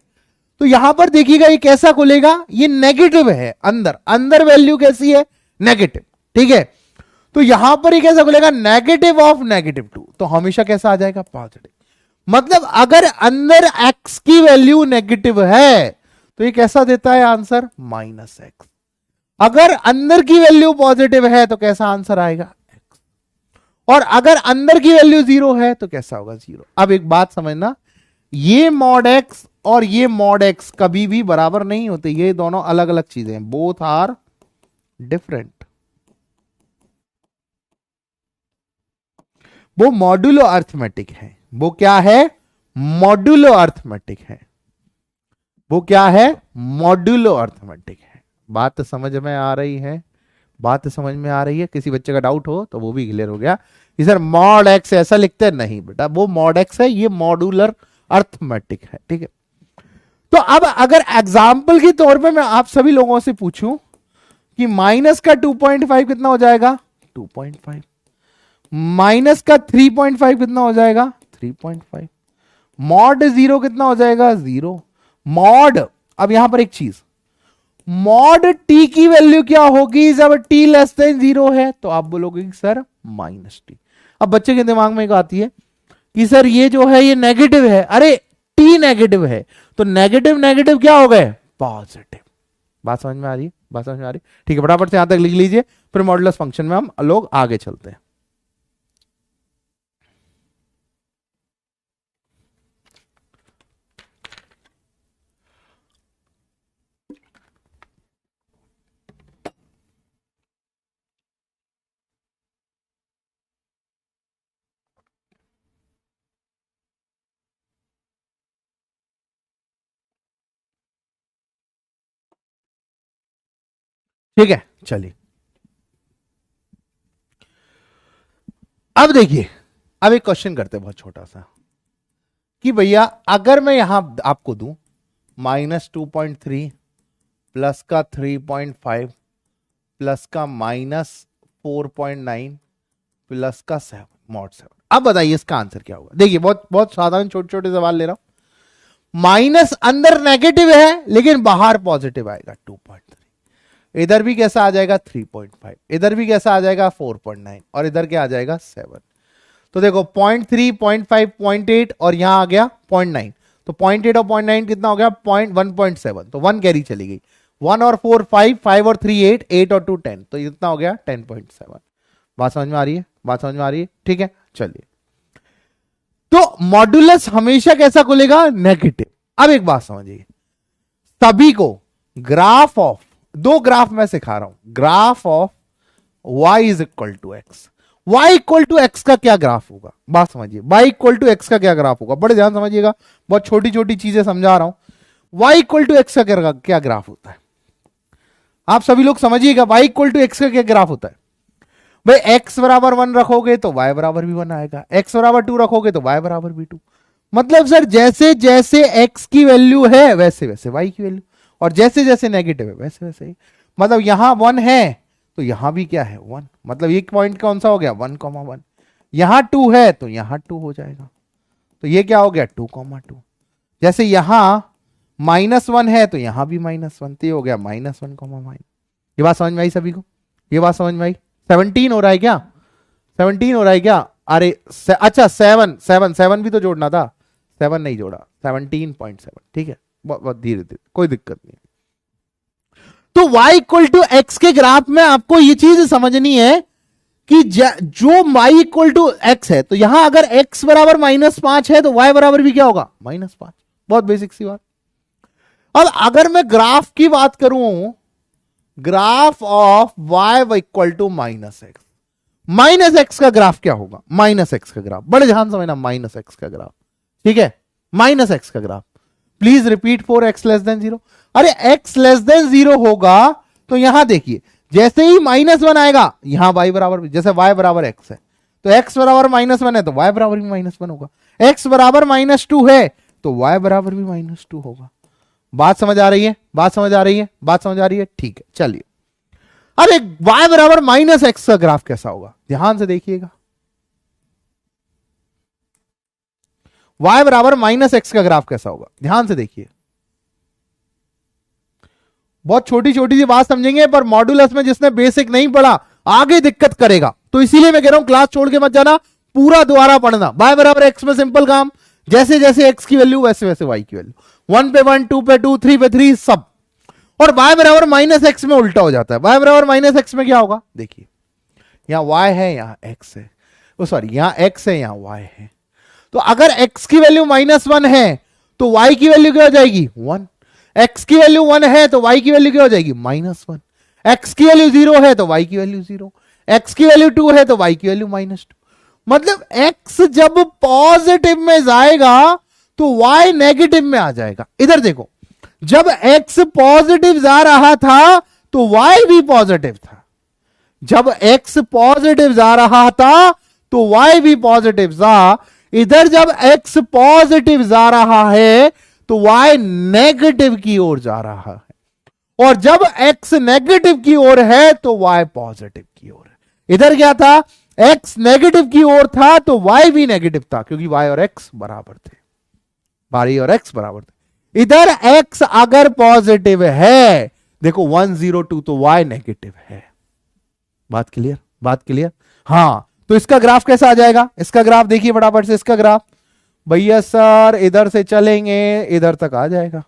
तो यहां पर देखिएगा ये कैसा खुलेगा? ये नेगेटिव है, अंदर अंदर वैल्यू कैसी है? नेगेटिव, ठीक है? तो यहां पर ये कैसा खुलेगा? नेगेटिव ऑफ -2, तो हमेशा कैसा आ जाएगा? पॉजिटिव। मतलब अगर अंदर x की वैल्यू नेगेटिव है तो ये कैसा देता है आंसर? -x। अगर अंदर की वैल्यू पॉजिटिव है तो कैसा आंसर आएगा? x। और अगर अंदर की वैल्यू 0 है तो कैसा होगा? 0। अब एक बात समझना, ये मॉड x और ये मॉड x कभी भी बराबर नहीं होते, ये दोनों अलग अलग चीजें हैं। Both are different. वो मॉड्यूलो अर्थमेटिक है। वो क्या है? मॉड्यूलो अर्थमेटिक है। वो क्या है? मॉड्यूलो अर्थमेटिक है। बात समझ में आ रही है? बात समझ में आ रही है? किसी बच्चे का डाउट हो तो वो भी क्लियर हो गया कि सर मॉड एक्स ऐसा लिखते हैं? नहीं बेटा, वो मॉड एक्स है, ये मॉड्यूलर अर्थमेटिक है, ठीक है? तो अब अगर एग्जाम्पल के तौर पे मैं आप सभी लोगों से पूछूं कि माइनस का 2.5 कितना हो जाएगा? 2.5। माइनस का 3.5 कितना हो जाएगा? 3.5। मॉड 0 कितना हो जाएगा? 0। मॉड, अब यहां पर एक चीज, मॉड टी की वैल्यू क्या होगी जब टी लेस देन 0 है? तो आप बोलोगे कि सर -t। अब बच्चे के दिमाग में एक आती है कि सर ये जो है ये नेगेटिव है। अरे टी नेगेटिव है तो नेगेटिव नेगेटिव क्या हो गए? पॉजिटिव। बात समझ में आ रही है? बात समझ में आ रही है? ठीक है, फटाफट से यहां तक लिख लीजिए, फिर मॉडुलस फंक्शन में हम लोग आगे चलते हैं। ठीक है, चलिए अब देखिए, अब एक क्वेश्चन करते हैं बहुत छोटा सा कि भैया अगर मैं यहां आपको दूं -2.3 प्लस का 3.5 प्लस का -4.9 प्लस का 7 मॉड 7, अब बताइए इसका आंसर क्या होगा? देखिए बहुत बहुत साधारण छोटे छोटे सवाल ले रहा हूं। माइनस अंदर नेगेटिव है लेकिन बाहर पॉजिटिव आएगा 2.3, इधर भी कैसा आ जाएगा 3.5, इधर भी कैसा आ जाएगा 4.9, और इधर क्या आ जाएगा 7। तो देखो 0.3 0.5 0.8 और यहां आ गया 0.9, तो 0.8 और 0.9 कितना हो गया? 1.7, तो 1 कैरी चली गई। 1 और 4 5, 5 और 3 8, 8 और 2 10, तो ये कितना हो गया? 10.7। बात समझ में आ रही है? बात समझ में आ रही है? ठीक है, चलिए। तो मॉड्यूलस हमेशा कैसा खुलेगा? नेगेटिव। अब एक बात समझिए, सभी को ग्राफ ऑफ, दो ग्राफ मैं सिखा रहा हूं, graph of y is equal to x. y equal to x का क्या ग्राफ होगा? बात समझिए, y इक्वल टू एक्स का क्या ग्राफ होगा? बड़े ध्यान समझिएगा, बहुत छोटी छोटी चीजें समझा रहा हूं। y इक्वल टू एक्स का क्या ग्राफ होता है? आप सभी लोग समझिएगा, y इक्वल टू एक्स का क्या ग्राफ होता है? भाई x बराबर 1 रखोगे तो y बराबर भी 1 आएगा, x बराबर 2 रखोगे तो y बराबर भी 2। मतलब सर जैसे जैसे x की वैल्यू है वैसे वैसे y की वैल्यू, और जैसे जैसे नेगेटिव है वैसे वैसे ही। मतलब यहां 1 है तो यहां भी क्या है? 1। मतलब एक पॉइंट कौन सा हो गया? 1,1। यहां 2 है तो यहां 2 हो जाएगा, तो ये क्या हो गया? 2,2। जैसे यहां -1 है तो यहां भी -1, तो ये हो गया -1, ये बात समझ में आई सभी को? ये बात समझ में आई? 17 हो रहा है क्या? 17 हो रहा है क्या? अरे अच्छा 7 भी तो जोड़ना था, 7 नहीं जोड़ा, 17.7। ठीक है, बहुत धीरे धीरे, कोई दिक्कत नहीं। तो y इक्वल टू एक्स के ग्राफ में आपको ये चीज समझनी है कि जो y इक्वल टू एक्स है, तो यहां अगर x बराबर -5 है तो y बराबर भी क्या होगा, -5। बहुत बेसिक सी बात। अब अगर मैं ग्राफ की बात करूं, graph of y equal to -x, -x का ग्राफ क्या होगा, -x का ग्राफ, बड़े ध्यान समझना, -x का ग्राफ, ठीक है, -x का graph. Please repeat for x less than 0। अरे x लेस देन 0 होगा तो यहां देखिए, जैसे ही -1 आएगा यहां y बराबर, जैसे y बराबर x है तो x बराबर -1 है तो y बराबर भी -1 होगा, x बराबर -2 है तो y बराबर भी -2 होगा। बात समझ आ रही है, बात समझ आ रही है, बात समझ आ रही है, ठीक है, चलिए। अब एक y बराबर -x का ग्राफ कैसा होगा, ध्यान से देखिएगा। y बराबर -x का ग्राफ कैसा होगा, ध्यान से देखिए। बहुत छोटी छोटी सी बात समझेंगे, पर मॉड्यूलस में जिसने बेसिक नहीं पढ़ा आगे दिक्कत करेगा, तो इसीलिए मैं कह रहा हूं क्लास छोड़ के मत जाना, पूरा दोबारा पढ़ना। y बराबर x में सिंपल काम, जैसे जैसे x की वैल्यू वैसे वैसे y की वैल्यू, 1 पे 1, 2 पे 2, 3 पे 3 सब। और y बराबर -x में उल्टा हो जाता है। y बराबर -x में क्या होगा, देखिए यहां y है, यहां x है, सॉरी यहां x है, यहां y है। तो अगर x की वैल्यू -1 है तो y की वैल्यू क्या हो जाएगी, 1। x की वैल्यू 1 है तो y की वैल्यू क्या हो जाएगी, -1। x की वैल्यू 0 है तो y की वैल्यू 0, x की वैल्यू 2 है तो y की वैल्यू -2। मतलब x जब पॉजिटिव में जाएगा तो y नेगेटिव में आ जाएगा। इधर देखो, जब x पॉजिटिव जा रहा था तो y भी पॉजिटिव था, जब x पॉजिटिव जा रहा था तो y भी पॉजिटिव था। इधर जब x पॉजिटिव जा रहा है तो y नेगेटिव की ओर जा रहा है, और जब x नेगेटिव की ओर है तो y पॉजिटिव की ओर है। इधर क्या था, x नेगेटिव की ओर था तो y भी नेगेटिव था, क्योंकि y और x बराबर थे, y और x बराबर थे। इधर x अगर पॉजिटिव है, देखो 1 0 2, तो y नेगेटिव है। बात क्लियर, बात क्लियर। हाँ, तो इसका ग्राफ कैसा आ जाएगा, इसका ग्राफ देखिए फटाफट से, इसका ग्राफ भैया सर इधर से चलेंगे इधर तक आ जाएगा।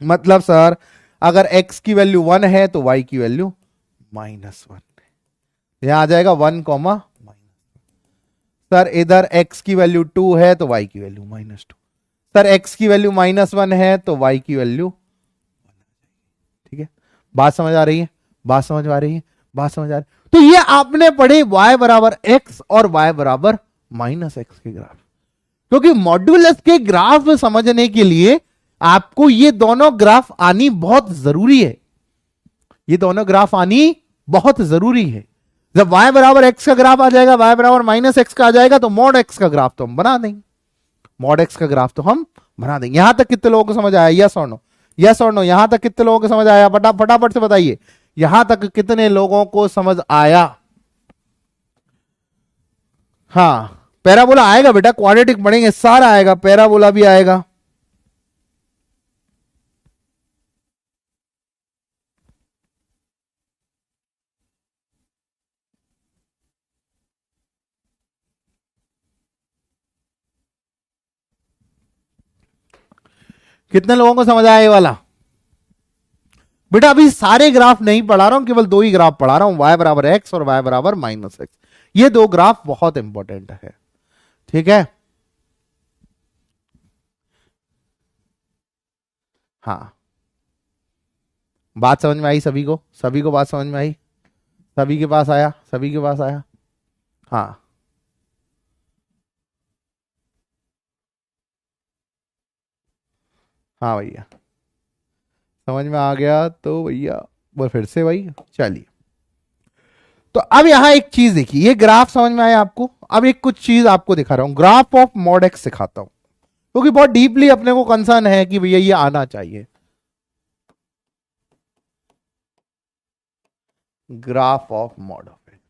मतलब सर अगर x की वैल्यू 1 है तो y की वैल्यू -1, यहां आ जाएगा 1, सर इधर x की वैल्यू 2 है तो y की वैल्यू -2, सर x की वैल्यू -1 है तो y की वैल्यू, ठीक है। बात समझ आ रही है, बात समझ आ रही है, बात समझ आ रही है। तो ये आपने पढ़े y बराबर x और y बराबर -x के ग्राफ, क्योंकि मॉड्यूलस के ग्राफ समझने के लिए आपको ये दोनों ग्राफ आनी बहुत जरूरी है, ये दोनों ग्राफ आनी बहुत जरूरी है। जब y बराबर x का ग्राफ आ जाएगा, y बराबर -x का आ जाएगा, तो मॉड x का ग्राफ तो हम बना देंगे, मॉड x का ग्राफ तो हम बना देंगे। यहां तक कितने लोगों को समझ आया, यस और नो, यस और नो। यहां तक कितने लोगों को समझ आया, फटाफट से बताइए, यहां तक कितने लोगों को समझ आया। हाँ, पैराबोला आएगा बेटा, क्वाड्रेटिक पढ़ेंगे, सारा आएगा, पैराबोला भी आएगा। कितने लोगों को समझ आया ये वाला बेटा? अभी सारे ग्राफ नहीं पढ़ा रहा हूं, केवल 2 ही ग्राफ पढ़ा रहा हूं, y बराबर x और y बराबर -x। ये 2 ग्राफ बहुत इंपॉर्टेंट है, ठीक है। हाँ, बात समझ में आई सभी को, सभी को बात समझ में आई, सभी के पास आया, सभी के पास आया। हाँ, हाँ भैया समझ में आ गया तो भैया वो फिर से भाई चलिए। तो अब यहां एक चीज देखिए, ये ग्राफ समझ में आया आपको। अब एक कुछ चीज आपको दिखा रहा हूं, ग्राफ ऑफ मॉड एक्स सिखाता हूं, क्योंकि बहुत डीपली अपने को कंसर्न है कि भैया ये आना चाहिए। Graph of mod of x,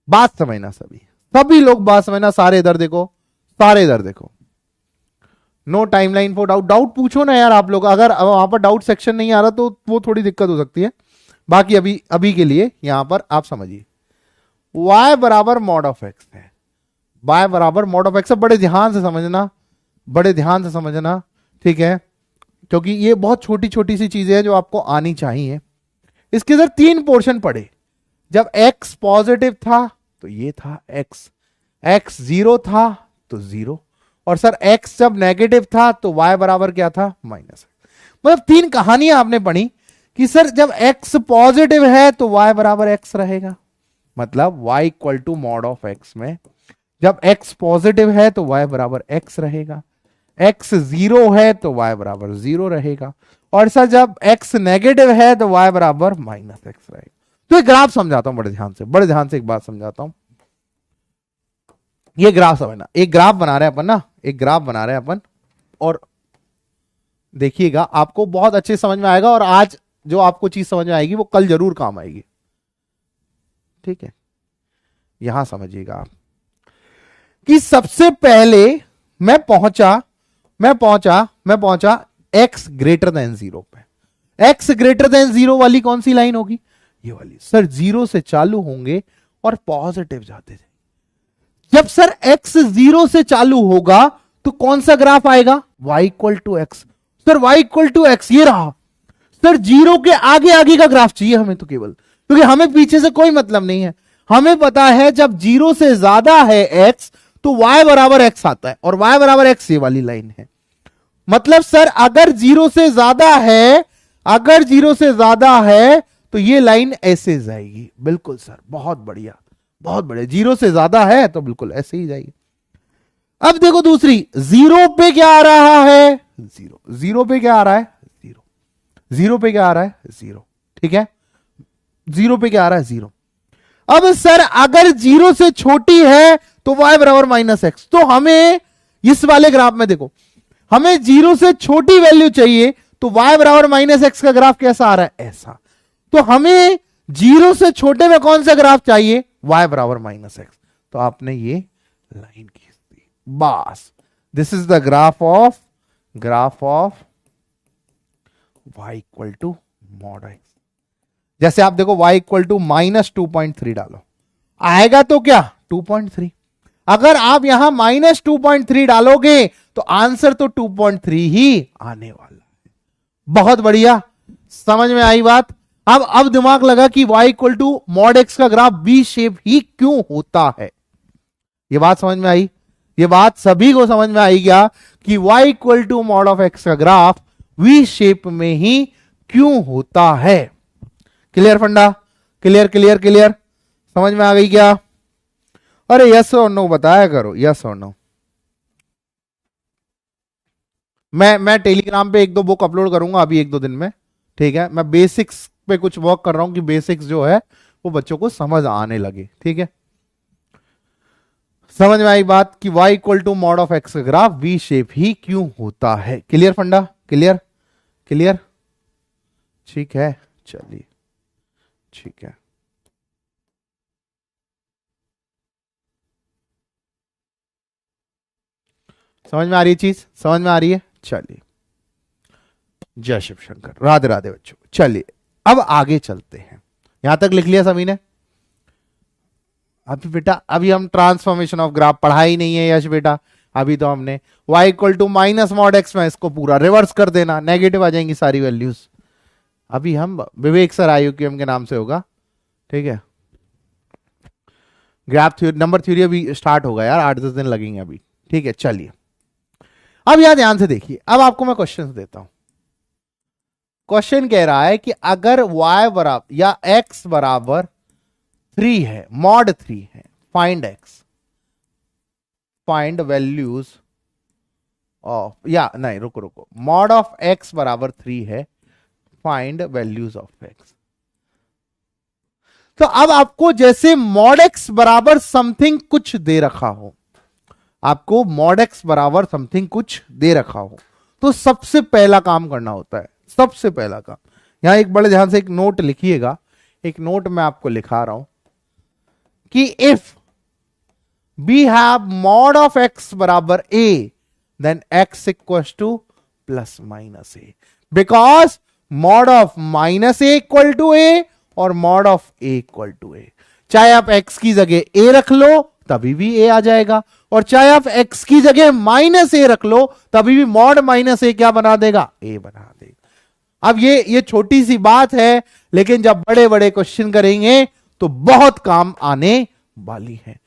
बात समझना सभी, सभी लोग बात समझना, सारे इधर देखो, सारे इधर देखो। No timeline for doubt, doubt पूछो ना यार आप लोग, अगर वहां पर डाउट सेक्शन नहीं आ रहा तो वो थोड़ी दिक्कत हो सकती है। बाकी अभी अभी के लिए यहां पर आप समझिए, y बराबर मॉड ऑफ एक्स है, y बराबर मॉड ऑफ एक्स है। बड़े ध्यान से समझना, बड़े ध्यान से समझना, ठीक है, क्योंकि ये बहुत छोटी छोटी सी चीजें हैं जो आपको आनी चाहिए। इसके सर 3 पोर्शन पढ़े। जब x पॉजिटिव था तो ये था x, x 0 था तो 0, और सर x जब नेगेटिव था तो y बराबर क्या था, माइनस। मतलब 3 कहानियां आपने पढ़ी कि सर जब x पॉजिटिव है तो y बराबर x रहेगा, मतलब y equal to mod of x में जब x पॉजिटिव है तो y बराबर x रहेगा, x 0 है तो y बराबर 0 रहेगा, और सर जब x नेगेटिव है तो y बराबर माइनस x रहेगा। तो एक ग्राफ समझाता हूं बड़े ध्यान से एक बात समझाता हूं। ये ग्राफ समझना, एक ग्राफ बना रहे हैं अपन ना, एक ग्राफ बना रहे हैं अपन, और देखिएगा आपको बहुत अच्छे समझ में आएगा, और आज जो आपको चीज समझ में आएगी वो कल जरूर काम आएगी, ठीक है। यहां समझिएगा आप कि सबसे पहले मैं पहुंचा x ग्रेटर देन 0 पे। x ग्रेटर देन 0 वाली कौन सी लाइन होगी, ये वाली। सर 0 से चालू होंगे और पॉजिटिव जाते थे। जब सर x 0 से चालू होगा तो कौन सा ग्राफ आएगा, y equal to x. Sir y equal to x ये रहा। सर 0 के आगे आगे का ग्राफ चाहिए हमें तो केवल, क्योंकि हमें पीछे से कोई मतलब नहीं है। हमें पता है जब 0 से ज्यादा है x तो y बराबर x आता है, और y बराबर x ये वाली लाइन है। मतलब सर अगर 0 से ज्यादा है, अगर 0 से ज्यादा है तो ये लाइन ऐसे जाएगी। बिल्कुल सर, बहुत बढ़िया बहुत बढ़िया। 0 से ज्यादा है तो बिल्कुल ऐसे ही जाएगी। अब देखो दूसरी, 0 पे क्या आ रहा है, 0। 0 पे क्या आ रहा है, 0। 0 पे क्या आ रहा है, 0, ठीक है। 0 पे क्या आ रहा है, 0। अब सर अगर 0 से छोटी है तो y बराबर माइनस एक्स। तो हमें इस वाले ग्राफ में देखो, हमें 0 से छोटी वैल्यू चाहिए, तो y बराबर माइनस एक्स का ग्राफ कैसा आ रहा है, ऐसा। तो हमें 0 से छोटे में कौन सा ग्राफ चाहिए, y बराबर माइनस एक्स। तो आपने ये लाइन खींच दी, बस। This is the graph of y equal to mod x. जैसे आप देखो y इक्वल टू माइनस 2.3 डालो, आएगा तो क्या 2.3। अगर आप यहां माइनस 2.3 डालोगे तो आंसर तो 2.3 ही आने वाला है। बहुत बढ़िया, समझ में आई बात। अब दिमाग लगा कि y equal to mod x का ग्राफ बी शेप ही क्यों होता है। ये बात समझ में आई, ये बात सभी को समझ में आई क्या कि y equal to mod of x का ग्राफ वी शेप में ही क्यों होता है। क्लियर फंडा, क्लियर क्लियर क्लियर, समझ में आ गई क्या। अरे यस और नो बताया करो, यस और नो। मैं टेलीग्राम पे 1-2 बुक अपलोड करूंगा अभी 1-2 दिन में, ठीक है। मैं बेसिक्स पे कुछ वर्क कर रहा हूं कि बेसिक्स जो है वो बच्चों को समझ आने लगे, ठीक है। समझ में आई बात कि y equal to mod of X graph V shape ही क्यों होता है। क्लियर फंडा, क्लियर क्लियर, ठीक है। चलिए ठीक है, समझ में आ रही है चीज, समझ में आ रही है। चलिए, जय शिव शंकर, राधे राधे बच्चों। चलिए अब आगे चलते हैं। यहां तक लिख लिया सभी ने। अभी बेटा अभी हम ट्रांसफॉर्मेशन ऑफ ग्राफ पढ़ा ही नहीं है यश बेटा। अभी तो हमने y equal to minus mod x में इसको पूरा रिवर्स कर देना, नेगेटिव आ जाएंगी सारी वैल्यूज। अभी हम विवेक सर IUQM के नाम से होगा, ठीक है। ग्राफ थ्योरी, नंबर थ्योरी अभी स्टार्ट होगा यार, 8-10 दिन लगेंगे अभी, ठीक है। चलिए अब यहां ध्यान से देखिए, अब आपको मैं क्वेश्चन देता हूं। क्वेश्चन कह रहा है कि अगर y बराबर या x बराबर 3 है, मॉड 3 है, find x, find values of, या नहीं रुको, मॉड ऑफ x बराबर 3 है, फाइंड वैल्यूज ऑफ x। तो अब आपको जैसे मॉड x बराबर समथिंग कुछ दे रखा हो, आपको मॉड x बराबर समथिंग कुछ दे रखा हो, तो सबसे पहला काम करना होता है, सबसे पहला काम। यहां एक बड़े ध्यान से एक नोट लिखिएगा, एक नोट मैं आपको लिखा रहा हूं कि if we have mod of x बराबर a then x equals to plus minus a, because mod of minus a equal to a और mod of a equal to a। चाहे आप x की जगह a रख लो तभी भी a आ जाएगा, और चाहे आप x की जगह माइनस a रख लो तभी भी मॉड माइनस a क्या बना देगा, a बना देगा। अब ये छोटी सी बात है, लेकिन जब बड़े बड़े क्वेश्चन करेंगे तो बहुत काम आने वाली है।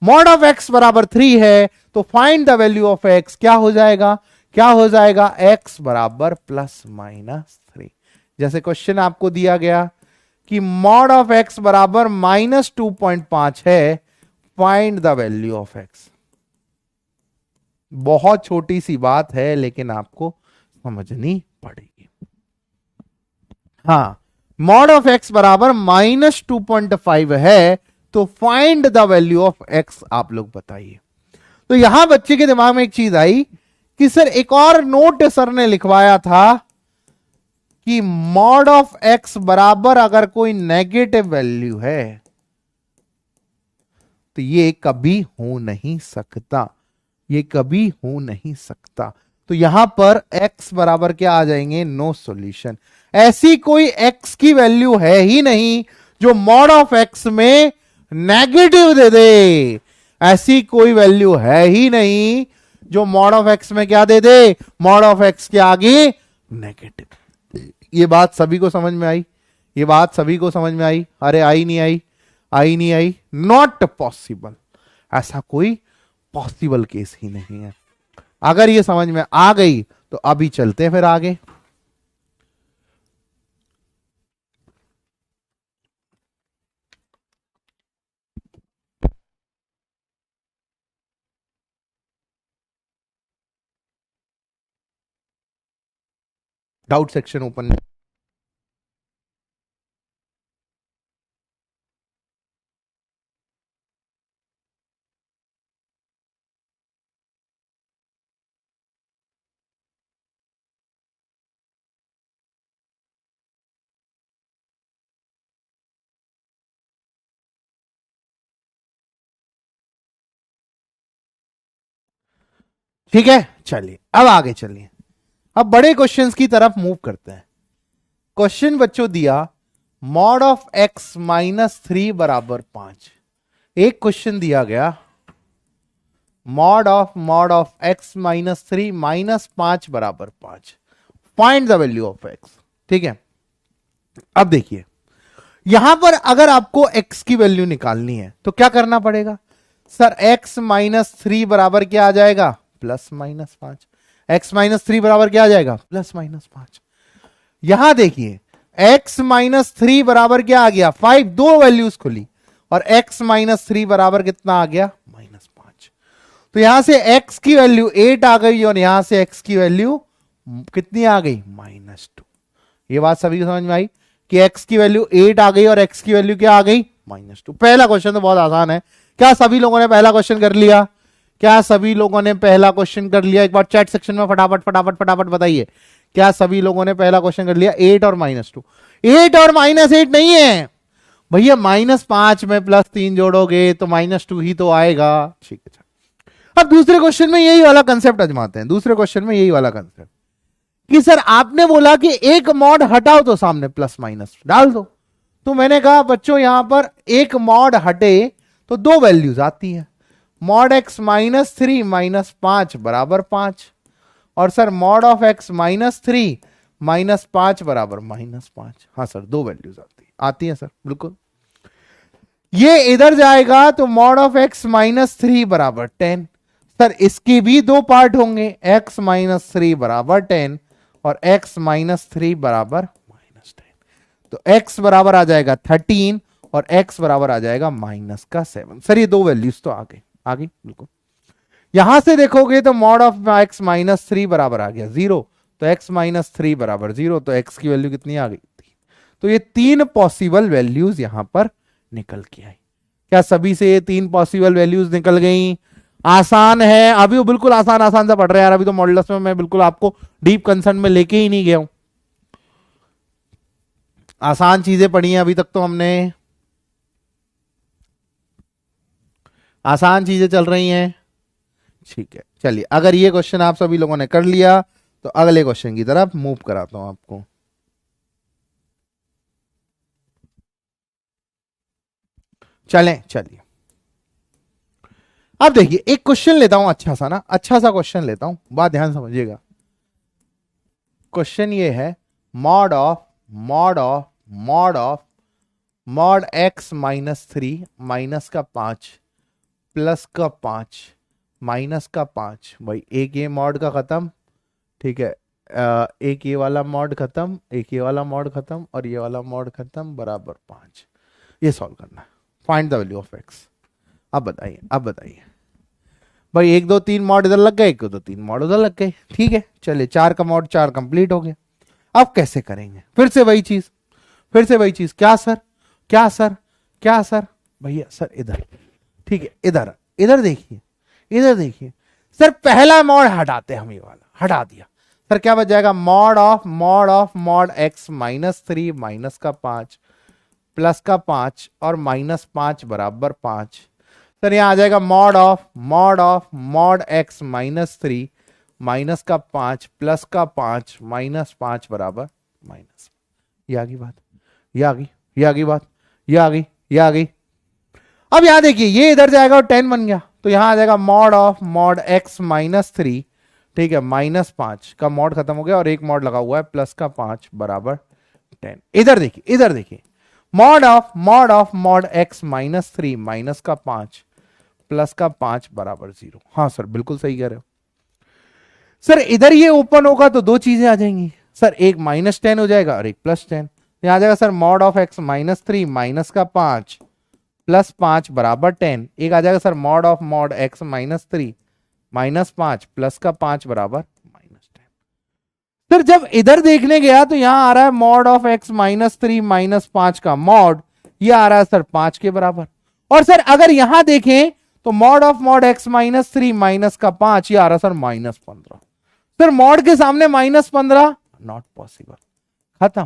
मॉड ऑफ एक्स बराबर 3 है, तो find the value of x क्या हो जाएगा, क्या हो जाएगा, एक्स बराबर +-3। जैसे क्वेश्चन आपको दिया गया कि मॉड ऑफ एक्स बराबर -2.5 है, find the value of x. बहुत छोटी सी बात है, लेकिन आपको समझनी पड़ेगी। हाँ, मॉड ऑफ एक्स बराबर -2.5 है, तो find the value of x आप लोग बताइए। तो यहां बच्चे के दिमाग में एक चीज आई कि सर एक और नोट सर ने लिखवाया था कि मॉड ऑफ एक्स बराबर अगर कोई नेगेटिव वैल्यू है तो ये कभी हो नहीं सकता, ये कभी हो नहीं सकता। तो यहां पर x बराबर क्या आ जाएंगे, नो सॉल्यूशन। ऐसी कोई x की वैल्यू है ही नहीं जो मॉड ऑफ x में नेगेटिव दे दे। ऐसी कोई वैल्यू है ही नहीं जो मॉड ऑफ x में क्या दे दे, मॉड ऑफ x के आगे नेगेटिव। ये बात सभी को समझ में आई, ये बात सभी को समझ में आई? अरे आई नहीं आई, आई नहीं आई? नॉट पॉसिबल, ऐसा कोई पॉसिबल केस ही नहीं है। अगर ये समझ में आ गई तो अभी चलते हैं फिर आगे। Doubt section open. ठीक है, चलिए अब आगे चलिए। अब बड़े क्वेश्चंस की तरफ मूव करते हैं। क्वेश्चन बच्चों दिया मॉड ऑफ एक्स -3 बराबर 5। एक क्वेश्चन दिया गया मॉड ऑफ एक्स -3 -5 बराबर 5, find the value of x. ठीक है, अब देखिए यहां पर अगर आपको x की वैल्यू निकालनी है तो क्या करना पड़ेगा सर, x -3 बराबर क्या आ जाएगा, +-5। x -3 बराबर क्या आ जाएगा, +-5। यहां देखिए x -3 बराबर क्या आ गया, 5, दो वैल्यूज खुली, और x -3 बराबर कितना आ गया, -5। तो यहां से x की वैल्यू 8 आ गई और यहां से x की वैल्यू कितनी आ गई, -2। ये बात सभी को समझ में आई कि x की वैल्यू 8 आ गई और x की वैल्यू क्या आ गई, -2। पहला क्वेश्चन तो बहुत आसान है। क्या सभी लोगों ने पहला क्वेश्चन कर लिया, क्या सभी लोगों ने पहला क्वेश्चन कर लिया? एक बार चैट सेक्शन में फटाफट फटाफट फटाफट बताइए, क्या सभी लोगों ने पहला क्वेश्चन कर लिया? 8 और -2। 8 और -8 नहीं है भैया, -5 में +3 जोड़ोगे तो -2 ही तो आएगा। ठीक है, अब दूसरे क्वेश्चन में यही वाला कंसेप्ट आजमाते हैं। दूसरे क्वेश्चन में यही वाला कंसेप्ट कि सर आपने बोला कि एक मॉड हटाओ तो सामने +- डाल दो। तो मैंने कहा बच्चों यहां पर एक मॉड हटे तो दो वैल्यूज आती है, मॉड x -3 -5 बराबर 5, और सर मॉड ऑफ x -3 -5 बराबर -5। हाँ सर, दो वैल्यूज आती है सर, बिल्कुल। ये इधर जाएगा तो मॉड ऑफ x -3 बराबर 10। सर इसके भी दो पार्ट होंगे, x -3 बराबर 10 और x -3 बराबर -10। तो x बराबर आ जाएगा 13 और x बराबर आ जाएगा -7। सर ये दो वैल्यूज तो आ गई बिल्कुल। यहां से देखोगे तो मॉड ऑफ x -3 बराबर आ गया 0, तो x -3 बराबर 0, तो x की वैल्यू कितनी आ गई, 3। तो ये तीन पॉसिबल वैल्यूज यहां पर निकल के आई। क्या सभी से ये तीन पॉसिबल वैल्यूज निकल गई? आसान है, अभी वो बिल्कुल आसान आसान सा पढ़ रहे हैं यार। अभी तो मॉडल्स में मैं बिल्कुल आपको डीप कंसर्न में लेके ही नहीं गया हूं, आसान चीजें पढ़ी हैं अभी तक तो हमने, आसान चीजें चल रही हैं। ठीक है, चलिए अगर ये क्वेश्चन आप सभी लोगों ने कर लिया तो अगले क्वेश्चन की तरफ मूव कराता हूं आपको। चलिए अब देखिए एक क्वेश्चन लेता हूं, अच्छा सा ना, अच्छा सा क्वेश्चन लेता हूं, बात ध्यान समझिएगा। क्वेश्चन ये है mod of mod of mod of mod x minus 3 minus का 5 प्लस का 5 माइनस का 5। भाई एक ये मॉड का खत्म, ठीक है, एक ये वाला मॉड खत्म, एक ये वाला मॉड खत्म और ये वाला मॉड खत्म, बराबर 5। ये सॉल्व करना है, find the value of x. अब बताइए, अब बताइए भाई, 1 2 3 मॉड इधर लग गए, 1 2 3 मॉड उधर लग गए, ठीक है, चलिए 4 का मॉड 4 कंप्लीट हो गया। अब कैसे करेंगे, फिर से वही चीज, फिर से वही चीज। क्या सर, क्या सर, क्या सर, भैया सर इधर, ठीक है, इधर इधर देखिए, इधर देखिए सर, पहला मॉड हटाते हम, ये वाला हटा दिया सर, क्या बच जाएगा, mod of mod x minus 3 minus का 5 प्लस का 5 और माइनस 5 बराबर 5। सर यहां आ जाएगा mod of mod x minus 3 minus का 5 प्लस का 5 माइनस 5 बराबर माइनस। ये आ गई बात, ये आ गई, ये आ गई बात, ये आ गई, ये आ गई। अब यहां देखिए, ये इधर जाएगा और 10 बन गया, तो यहां आ जाएगा mod of mod x minus 3, ठीक है, माइनस 5 का मॉड खत्म हो गया और एक मॉड लगा हुआ है प्लस का 5 बराबर 10। इधर देखिए, इधर देखिए, mod of mod x minus 3 minus का 5 प्लस का 5 बराबर 0। हाँ सर बिल्कुल सही कह रहे हो सर। इधर ये ओपन होगा तो दो चीजें आ जाएंगी सर, एक माइनस 10 हो जाएगा और एक प्लस 10। यहां आ जाएगा sir mod of x minus 3 minus का 5 प्लस 5 बराबर 10। एक आ जाएगा sir mod of mod x minus 3 minus 5 plus का 5 बराबर माइनस 10। सर जब इधर देखने गया तो यहां आ रहा है mod of x minus 3 minus 5 का मॉड, ये आ रहा है सर 5 के बराबर। और सर अगर यहां देखें तो mod of mod x minus 3 minus का 5, ये आ रहा है सर माइनस 15। सर मॉड के सामने माइनस 15 नॉट पॉसिबल, खत्म,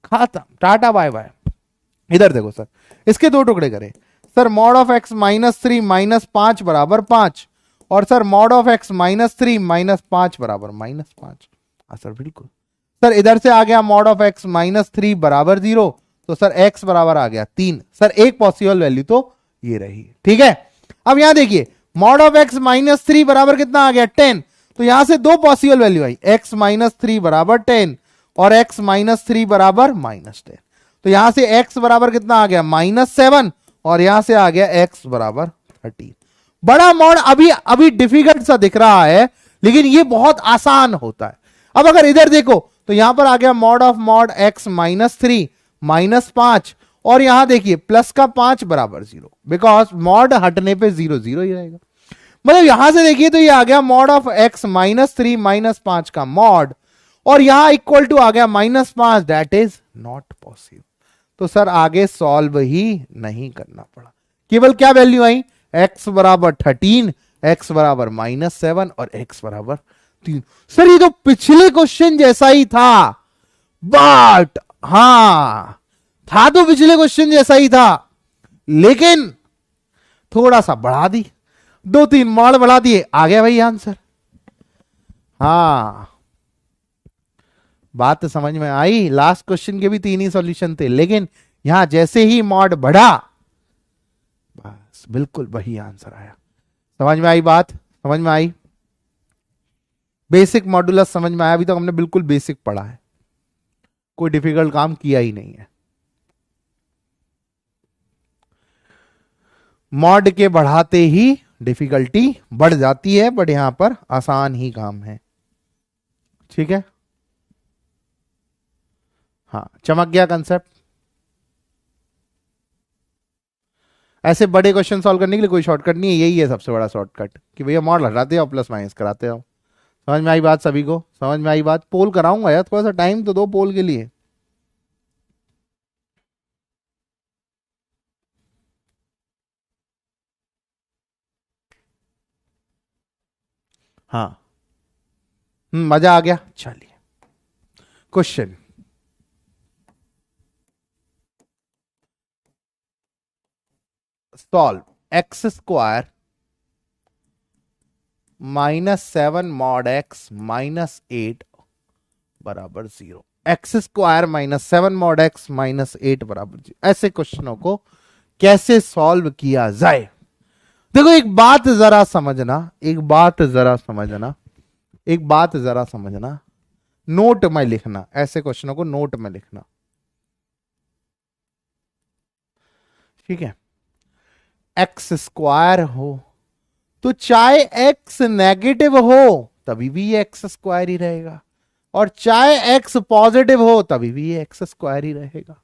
खत्म, टाटा बाय बाय। इधर देखो सर, इसके दो टुकड़े करें sir, mod of x minus 3 minus 5 बराबर 5 और sir mod of x minus 3 minus 5 बराबर माइनस 5। सर बिल्कुल सर, इधर से आ गया मॉड ऑफ एक्स माइनस 3 बराबर 0, तो सर एक्स बराबर आ गया 3। सर एक पॉसिबल वैल्यू तो ये रही, ठीक है। अब यहां देखिए, मॉड ऑफ एक्स माइनस 3 बराबर कितना आ गया, 10, तो यहां से दो पॉसिबल वैल्यू आई, एक्स माइनस 3 बराबर 10 और एक्स माइनस 3 बराबर माइनस 10। तो यहां से x बराबर कितना आ गया, माइनस 7 और यहां से आ गया x बराबर 13। बड़ा मॉड अभी अभी डिफिकल्ट सा दिख रहा है, लेकिन ये बहुत आसान होता है। अब अगर इधर देखो तो यहां पर आ गया mod of mod x minus 3 minus 5 और यहां देखिए प्लस का 5 बराबर 0, बिकॉज मॉड हटने पे 0 0 ही रहेगा। मतलब यहां से देखिए तो ये आ गया mod of x minus 3 minus 5 का मॉड और यहां इक्वल टू आ गया minus 5, that is not possible. तो सर आगे सॉल्व ही नहीं करना पड़ा, केवल क्या वैल्यू आई, x बराबर 13, x बराबर माइनस 7 और x बराबर 3। सर ये तो पिछले क्वेश्चन जैसा ही था, बट हाँ था तो पिछले क्वेश्चन जैसा ही था, लेकिन थोड़ा सा बढ़ा दी, 2 3 मॉड बढ़ा दिए, आ गया भाई आंसर। हाँ बात समझ में आई, लास्ट क्वेश्चन के भी 3 ही सॉल्यूशन थे, लेकिन यहां जैसे ही मॉड बढ़ा बस बिल्कुल वही आंसर आया। समझ में आई बात, समझ में आई, बेसिक मॉडुलस समझ में आया। अभी तक हमने बिल्कुल बेसिक पढ़ा है, कोई डिफिकल्ट काम किया ही नहीं है। मॉड के बढ़ाते ही डिफिकल्टी बढ़ जाती है, बट यहां पर आसान ही काम है, ठीक है। हाँ चमक गया कंसेप्ट। ऐसे बड़े क्वेश्चन सॉल्व करने के लिए कोई शॉर्टकट नहीं है, यही है सबसे बड़ा शॉर्टकट कि भैया मॉड हटाते हो प्लस माइनस कराते हो। समझ में आई बात सभी को, समझ में आई बात। पोल कराऊंगा यार, थोड़ा सा टाइम तो दो पोल के लिए। हाँ मजा आ गया, चलिए question. Solve x square minus 7 mod x minus 8 बराबर 0। X square minus 7 mod x minus 8 बराबर 0, ऐसे क्वेश्चनों को कैसे सॉल्व किया जाए। देखो एक बात जरा समझना, एक बात जरा समझना, एक बात जरा समझना। नोट में लिखना, ऐसे क्वेश्चनों को नोट में लिखना, ठीक है। एक्स स्क्वायर हो तो चाहे एक्स नेगेटिव हो तभी भी ये एक्स स्क्वायर ही रहेगा, और चाहे एक्स पॉजिटिव हो तभी भी ये एक्स स्क्वायर ही रहेगा।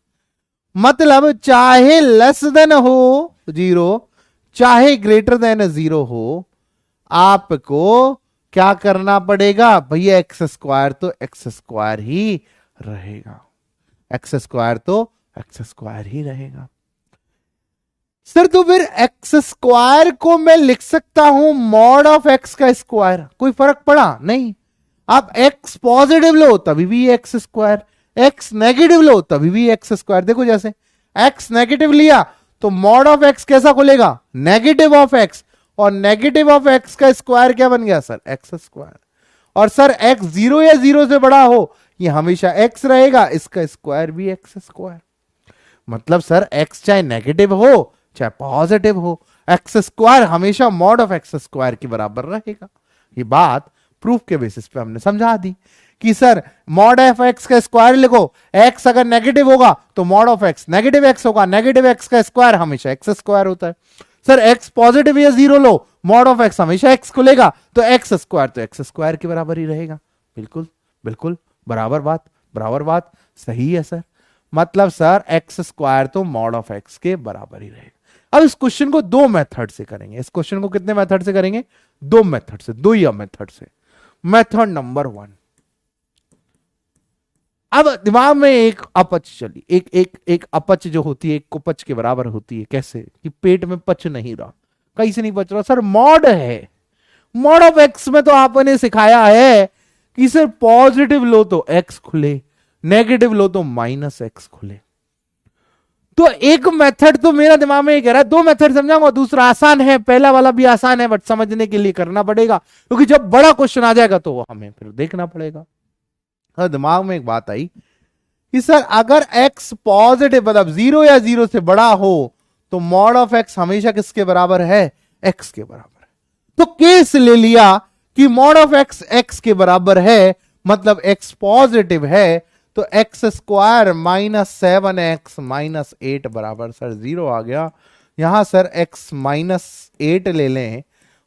मतलब चाहे लेस देन हो जीरो, चाहे ग्रेटर देन जीरो हो, आपको क्या करना पड़ेगा भैया, एक्स स्क्वायर तो एक्स स्क्वायर ही रहेगा, एक्स स्क्वायर तो एक्स स्क्वायर ही रहेगा। सर तो फिर एक्स स्क्वायर को मैं लिख सकता हूं मॉड ऑफ एक्स का स्क्वायर, कोई फर्क पड़ा नहीं। आप एक्स पॉजिटिव लो तभी भी एक्स स्क्वायर, एक्स नेगेटिव लो तभी भी एक्स स्क्वायर। देखो जैसे एक्स नेगेटिव लिया तो मॉड ऑफ एक्स कैसा खुलेगा, नेगेटिव ऑफ एक्स, और नेगेटिव ऑफ एक्स का स्क्वायर क्या बन गया सर, एक्स स्क्वायर। और सर एक्स जीरो या जीरो से बड़ा हो ये हमेशा एक्स रहेगा, इसका स्क्वायर भी एक्स स्क्वायर। मतलब सर एक्स चाहे नेगेटिव हो चाहे पॉजिटिव हो, एक्स स्क्वायर हमेशा मॉड ऑफ एक्स स्क्वायर के बराबर रहेगा। ये बात प्रूफ के बेसिस पे हमने समझा दी कि सर मॉड ऑफ एक्स का स्क्वायर लिखो, एक्स अगर नेगेटिव होगा तो mod of x negative x होगा, नेगेटिव एक्स का स्क्वायर हमेशा एक्स स्क्वायर होता है। सर एक्स पॉजिटिव या zero low, mod of x हमेशा एक्स खुलेगा, तो एक्स स्क्वायर तो एक्स स्क्वायर के बराबर ही रहेगा। बिल्कुल बिल्कुल बराबर बात सही है सर। मतलब सर एक्स स्क्वायर तो मॉड ऑफ एक्स के बराबर ही रहेगा। अब इस क्वेश्चन को दो मेथड से करेंगे, इस क्वेश्चन को कितने मेथड से करेंगे, दो मेथड से, दो या मेथड से। मेथड नंबर 1, अब दिमाग में एक अपच चली, एक अपच जो होती है एक कुपच के बराबर होती है। कैसे कि पेट में पच नहीं रहा, कहीं से नहीं पच रहा सर, मॉड है। मॉड ऑफ एक्स में तो आपने सिखाया है कि सर पॉजिटिव लो तो एक्स खुले, नेगेटिव लो तो माइनस एक्स खुले। तो एक मेथड तो मेरा दिमाग में ये कह रहा है, दो मेथड समझाऊंगा, दूसरा आसान है, पहला वाला भी आसान है, बट समझने के लिए करना पड़ेगा, क्योंकि जब बड़ा क्वेश्चन आ जाएगा तो वो हमें फिर देखना पड़ेगा। हाँ, दिमाग में एक बात आई कि सर अगर x पॉजिटिव मतलब जीरो या जीरो से बड़ा हो तो मॉड ऑफ x हमेशा किसके बराबर है, x के बराबर है। तो केस ले लिया कि मॉड ऑफ x x के बराबर है, मतलब x पॉजिटिव है, तो x square minus 7x minus 8 बराबर सर जीरो आ गया। यहां सर x माइनस 8 ले लें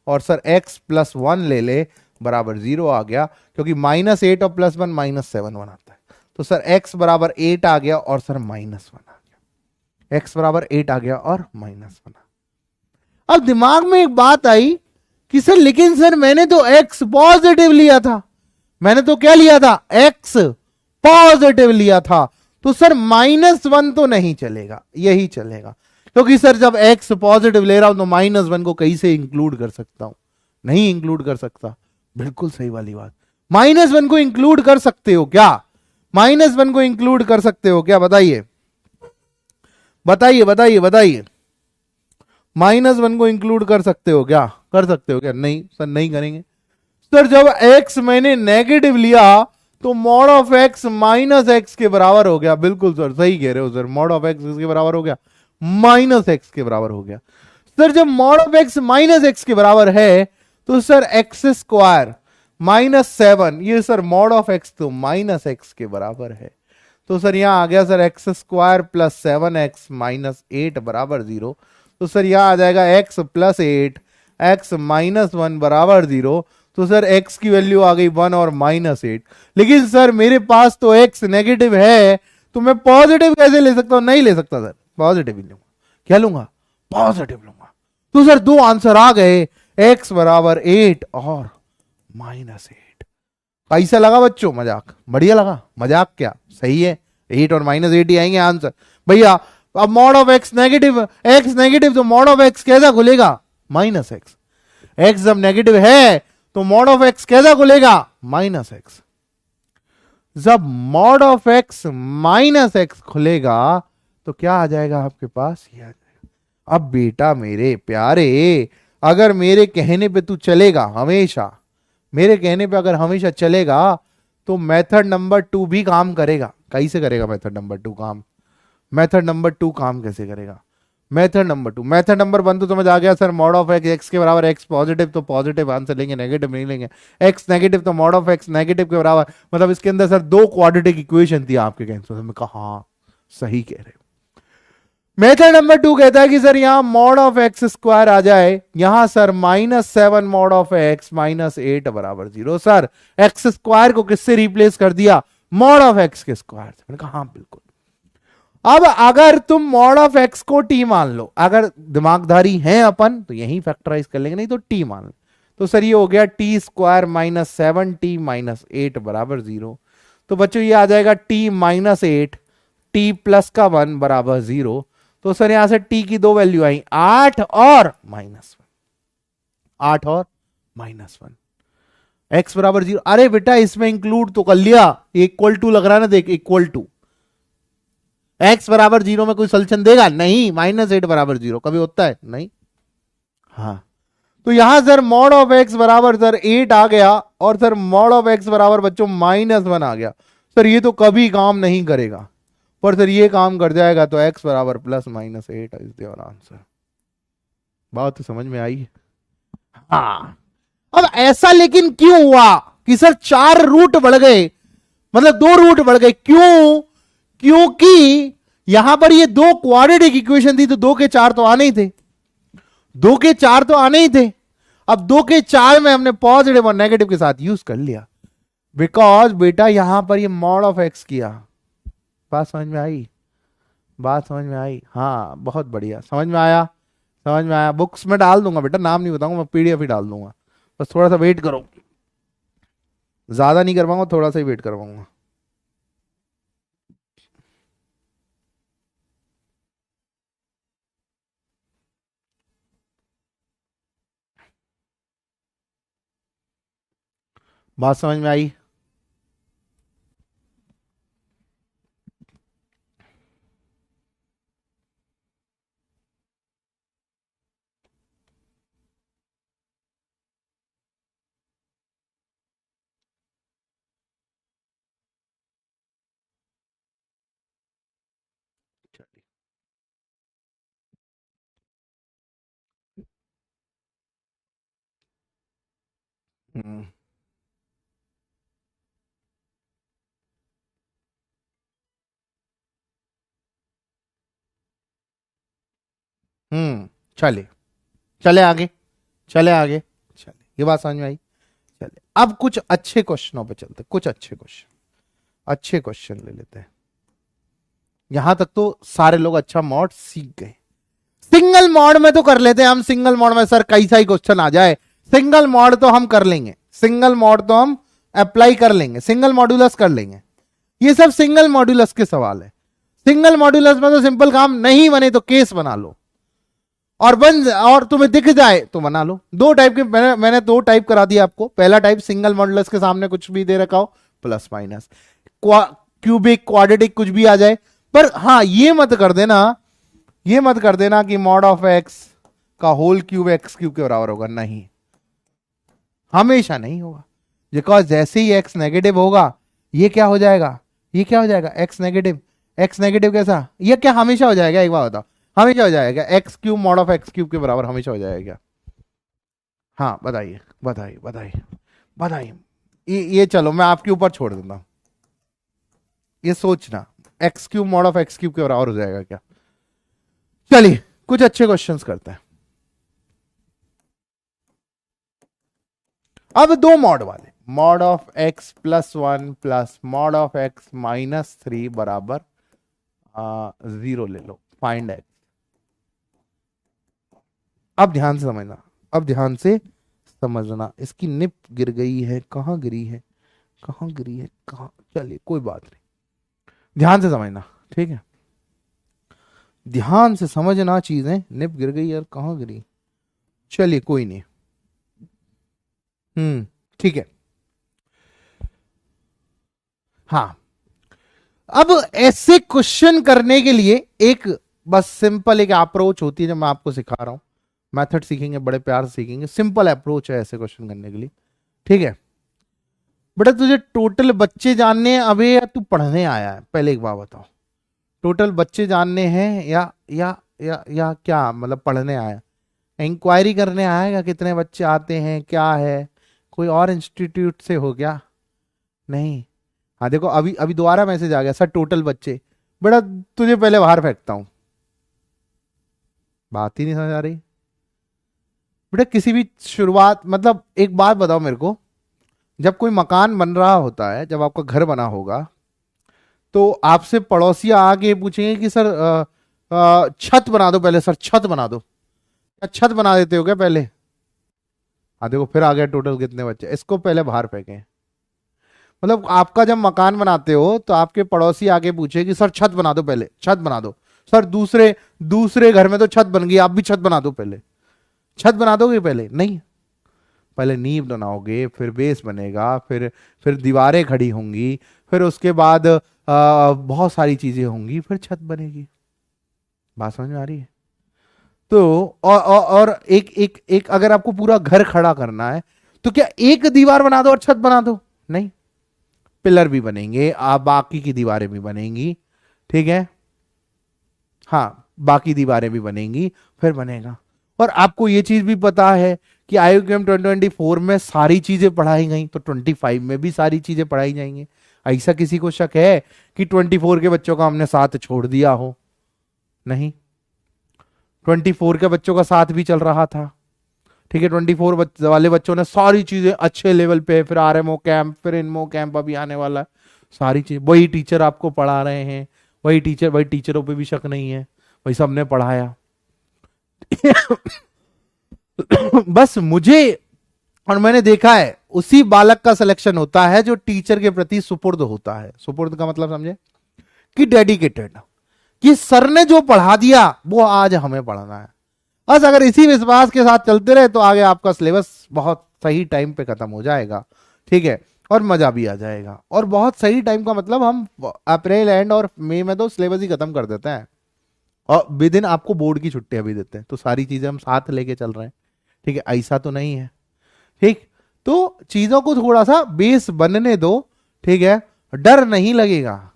और सर x प्लस 1 ले ले, बराबर जीरो आ गया, क्योंकि माइनस 8 और प्लस 1 माइनस 7 बनाता है। तो सर x बराबर 8 आ गया और सर माइनस 1 आ गया, x बराबर 8 आ गया और माइनस 1। अब दिमाग में एक बात आई कि सर लेकिन सर मैंने तो x पॉजिटिव लिया था, मैंने तो क्या लिया था, x पॉजिटिव लिया था, तो सर माइनस 1 तो नहीं चलेगा, यही चलेगा। क्योंकि सर जब x पॉजिटिव ले रहा हूं तो माइनस 1 को कहीं से इंक्लूड कर सकता हूं, नहीं इंक्लूड कर सकता। बिल्कुल सही वाली बात, माइनस 1 को इंक्लूड कर सकते हो क्या, माइनस 1 को इंक्लूड कर सकते हो क्या, बताइए बताइए बताइए बताइए, माइनस 1 को इंक्लूड कर सकते हो क्या, कर सकते हो क्या, नहीं सर नहीं करेंगे। सर जब x मैंने नेगेटिव लिया तो mod of x minus x के बराबर हो गया। बिल्कुल सर सही कह रहे हो सर, मॉड ऑफ x के बराबर हो गया, माइनस एक्स के बराबर हो गया। सर जब mod of x minus x के बराबर है तो सर एक्स स्क्वायर माइनस 7, ये सर मॉड ऑफ x तो माइनस एक्स के बराबर है। तो सर यहां आ गया sir x square plus 7x minus 8 बराबर 0। तो सर यहां आ जाएगा x प्लस 8 x माइनस 1 बराबर 0। तो सर x की वैल्यू आ गई 1 और माइनस 8। लेकिन सर मेरे पास तो x नेगेटिव है, तो मैं पॉजिटिव कैसे ले सकता हूं, नहीं ले सकता सर, पॉजिटिव ही लूंगा। क्या लूंगा, पॉजिटिव लूंगा। तो सर दो आंसर आ गए, x बराबर 8 और माइनस 8। कैसा लगा बच्चों, मजाक बढ़िया लगा, मजाक क्या सही है, 8 और माइनस 8 ही आएंगे आंसर भैया। अब mod of x negative, x negative तो मॉड ऑफ x कैसा खुलेगा, माइनस एक्स। x जब नेगेटिव है तो मॉड ऑफ x कैसा खुलेगा, माइनस एक्स। जब mod of x minus x खुलेगा तो क्या आ जाएगा आपके पास, ये आ जाएगा। अब बेटा मेरे प्यारे, अगर मेरे कहने पे तू चलेगा हमेशा, मेरे कहने पे अगर हमेशा चलेगा तो मेथड नंबर 2 भी काम करेगा। कैसे करेगा मेथड नंबर 2 काम, मेथड नंबर 2 काम कैसे करेगा, मेथड नंबर 2, मेथड नंबर 1 तो समझ आ गया sir, mod of x, x के बराबर एक्स पॉजिटिव तो पॉजिटिव आंसर लेंगे, नेगेटिव नहीं लेंगे। एक्स नेगेटिव तो मॉड ऑफ एक्स नेगेटिव के बराबर, मतलब इसके अंदर सर दो क्वाड्रेटिक इक्वेशन थी आपके कैंसर में, कहा हाँ सही कह रहे हो। मेथड नंबर 2 कहता है कि सर यहां मॉड ऑफ एक्स स्क्वायर आ जाए, यहां सर -7 मॉड ऑफ एक्स -8 बराबर 0। सर एक्स स्क्वायर को किससे रिप्लेस कर दिया, मॉड ऑफ एक्स के स्क्वायर से। मैंने कहा हाँ बिल्कुल। अब अगर तुम मॉड ऑफ एक्स को टी मान लो, अगर दिमागधारी हैं अपन तो यही फैक्टराइज कर लेंगे, नहीं तो टी मान लो। तो सर ये हो गया टी स्क्वायर -7t -8 बराबर 0। तो बच्चों ये आ जाएगा t -8 t प्लस का 1 बराबर 0। तो सर यहां से t की दो वैल्यू आई 8 और -1, 8 और -1, x बराबर 0। अरे बेटा इसमें इंक्लूड तो कर लिया, इक्वल टू लग रहा है ना, देख इक्वल टू, x बराबर 0 में कोई सलूशन देगा नहीं, -8 बराबर 0 कभी होता है नहीं। हाँ तो यहां सर मॉड ऑफ x बराबर सर 8 आ गया, और सर मॉड ऑफ x बराबर बच्चों -1 आ गया। सर ये तो कभी काम नहीं करेगा, पर सर ये काम कर जाएगा, तो x बराबर +-8 इज देयर आंसर। बात तो समझ में आई। हाँ अब ऐसा लेकिन क्यों हुआ कि सर 4 रूट बढ़ गए, मतलब 2 रूट बढ़ गए, क्यों, क्योंकि यहां पर ये दो क्वाड्रेटिक इक्वेशन थी, तो 2 के 4 तो आने ही थे, 2 के 4 तो आने ही थे। अब 2 के 4 में हमने पॉजिटिव और नेगेटिव के साथ यूज कर लिया, बिकॉज बेटा यहां पर ये मॉड ऑफ एक्स किया। बात समझ में आई, बात समझ में आई, हाँ बहुत बढ़िया, समझ में आया, समझ में आया। बुक्स में डाल दूंगा बेटा, नाम नहीं बताऊंगा, मैं पीडीएफ ही डाल दूंगा, बस थोड़ा सा वेट करो, ज्यादा नहीं करवाऊंगा, थोड़ा सा ही वेट करवाऊंगा। बात समझ में आई। हम्म चले, चले आगे, चले आगे, चले, ये बात समझ में आई। चले अब कुछ अच्छे क्वेश्चनों पे चलते, कुछ अच्छे क्वेश्चन, अच्छे क्वेश्चन ले लेते हैं। यहां तक तो सारे लोग अच्छा मॉड सीख गए। सिंगल मॉड में तो कर लेते हैं हम, सिंगल मॉड में सर कैसा ही क्वेश्चन आ जाए, सिंगल मॉड तो हम कर लेंगे, सिंगल मॉड तो हम अप्लाई कर लेंगे, सिंगल मॉड्यूलस कर लेंगे। ये सब सिंगल मॉड्यूलस के सवाल है। सिंगल मॉड्यूलस में तो सिंपल काम, नहीं बने तो केस बना लो, और बन, और तुम्हें दिख जाए तो बना लो। दो टाइप के मैंने दो टाइप करा दिया आपको। पहला टाइप सिंगल मॉड्यूलस के सामने कुछ भी दे रखा हो, प्लस माइनस, क्यूबिक क्वाड्रेटिक कुछ भी आ जाए। पर हाँ ये मत कर देना, ये मत कर देना कि मॉड ऑफ एक्स का होल क्यूब एक्स क्यूब के बराबर होगा, नहीं, हमेशा नहीं होगा। बिकॉज जैसे ही एक्स नेगेटिव होगा ये क्या हो जाएगा, ये क्या हो जाएगा, एक्स नेगेटिव, एक्स नेगेटिव कैसा, ये क्या हमेशा हो जाएगा, एक बार बताओ, हमेशा हो जाएगा x cube mod of x cube के बराबर हमेशा हो जाएगा। हाँ बताइए बताइए बताइए बताइए। ये चलो मैं आपके ऊपर छोड़ देता हूं, ये सोचना x cube mod of x cube के बराबर हो जाएगा क्या। चलिए कुछ अच्छे क्वेश्चंस करते हैं। अब दो मॉड वाले, mod of x +1 plus mod of x -3 बराबर 0 ले लो, फाइंड एक्स। अब ध्यान से समझना, अब ध्यान से समझना, इसकी निप गिर गई है, कहां गिरी है, कहां गिरी है, कहां, चलिए कोई बात नहीं, ध्यान से समझना, ठीक है, ध्यान से समझना चीजें। निप गिर गई यार, कहां गिरी, चलिए कोई नहीं, ठीक है। हाँ अब ऐसे क्वेश्चन करने के लिए एक बस सिंपल एक अप्रोच होती है, जो मैं आपको सिखा रहा हूं, मेथड सीखेंगे, बड़े प्यार से सीखेंगे, सिंपल अप्रोच है ऐसे क्वेश्चन करने के लिए, ठीक है। बेटा तुझे टोटल बच्चे जानने हैं अबे, या तू पढ़ने आया है, पहले एक बात बताओ, टोटल बच्चे जानने हैं या या क्या मतलब पढ़ने आया, इंक्वायरी करने आएगा कितने बच्चे आते हैं क्या है, कोई और इंस्टीट्यूट से हो गया? नहीं। हाँ देखो अभी अभी दोबारा मैसेज आ गया सर टोटल बच्चे। बेटा तुझे पहले बाहर फेंकता हूं, बात ही नहीं समझ आ रही। बेटा किसी भी शुरुआत, मतलब एक बात बताओ मेरे को, जब कोई मकान बन रहा होता है, जब आपका घर बना होगा, तो आपसे पड़ोसी आके पूछेंगे कि सर छत बना दो पहले, सर छत बना दो, क्या छत बना देते हो क्या पहले? हाँ देखो फिर आ गया टोटल कितने बच्चे, इसको पहले बाहर फेंके। मतलब आपका जब मकान बनाते हो तो आपके पड़ोसी आके पूछे कि सर छत बना दो पहले, छत बना दो। सर दूसरे दूसरे घर में तो छत बन गई, आप भी छत बना दो पहले। छत बना दोगे पहले? नहीं, पहले नींव बनाओगे, फिर बेस बनेगा, फिर दीवारें खड़ी होंगी, फिर उसके बाद बहुत सारी चीजें होंगी, फिर छत बनेगी। बात समझ में आ रही है? तो और एक एक एक अगर आपको पूरा घर खड़ा करना है तो क्या एक दीवार बना दो और छत बना दो? नहीं, पिलर भी बनेंगे, आप बाकी की दीवारें भी बनेंगी, ठीक है, हाँ बाकी दीवारें भी बनेंगी, फिर बनेगा। और आपको ये चीज भी पता है कि IUQM 2024 में सारी चीजें पढ़ाई गई, तो 25 में भी सारी चीजें पढ़ाई जाएंगी। ऐसा किसी को शक है कि 24 के बच्चों का हमने साथ छोड़ दिया हो? नहीं, 24 के बच्चों का साथ भी चल रहा था, ठीक है। 24 वाले बच्चों ने सारी चीजें अच्छे लेवल पे, फिर RMO कैंप, फिर इनमो कैंप अभी आने वाला है, सारी चीज वही टीचर आपको पढ़ा रहे हैं, वही टीचर, वही टीचरों पे भी शक नहीं है, वही सबने पढ़ाया। बस मुझे और मैंने देखा है उसी बालक का सिलेक्शन होता है जो टीचर के प्रति सुपुर्द होता है। सुपुर्द का मतलब समझे कि डेडिकेटेड, कि सर ने जो पढ़ा दिया वो आज हमें पढ़ना है। बस अगर इसी विश्वास के साथ चलते रहे तो आगे आपका सिलेबस बहुत सही टाइम पे खत्म हो जाएगा, ठीक है, और मजा भी आ जाएगा। और बहुत सही टाइम का मतलब हम अप्रैल एंड और मई में तो सिलेबस ही खत्म कर देते हैं, और विद इन आपको बोर्ड की छुट्टियां भी देते हैं, तो सारी चीजें हम साथ लेके चल रहे हैं, ठीक है। ऐसा तो नहीं है, ठीक। तो चीजों को थोड़ा सा बेस बनने दो, ठीक है, डर नहीं लगेगा।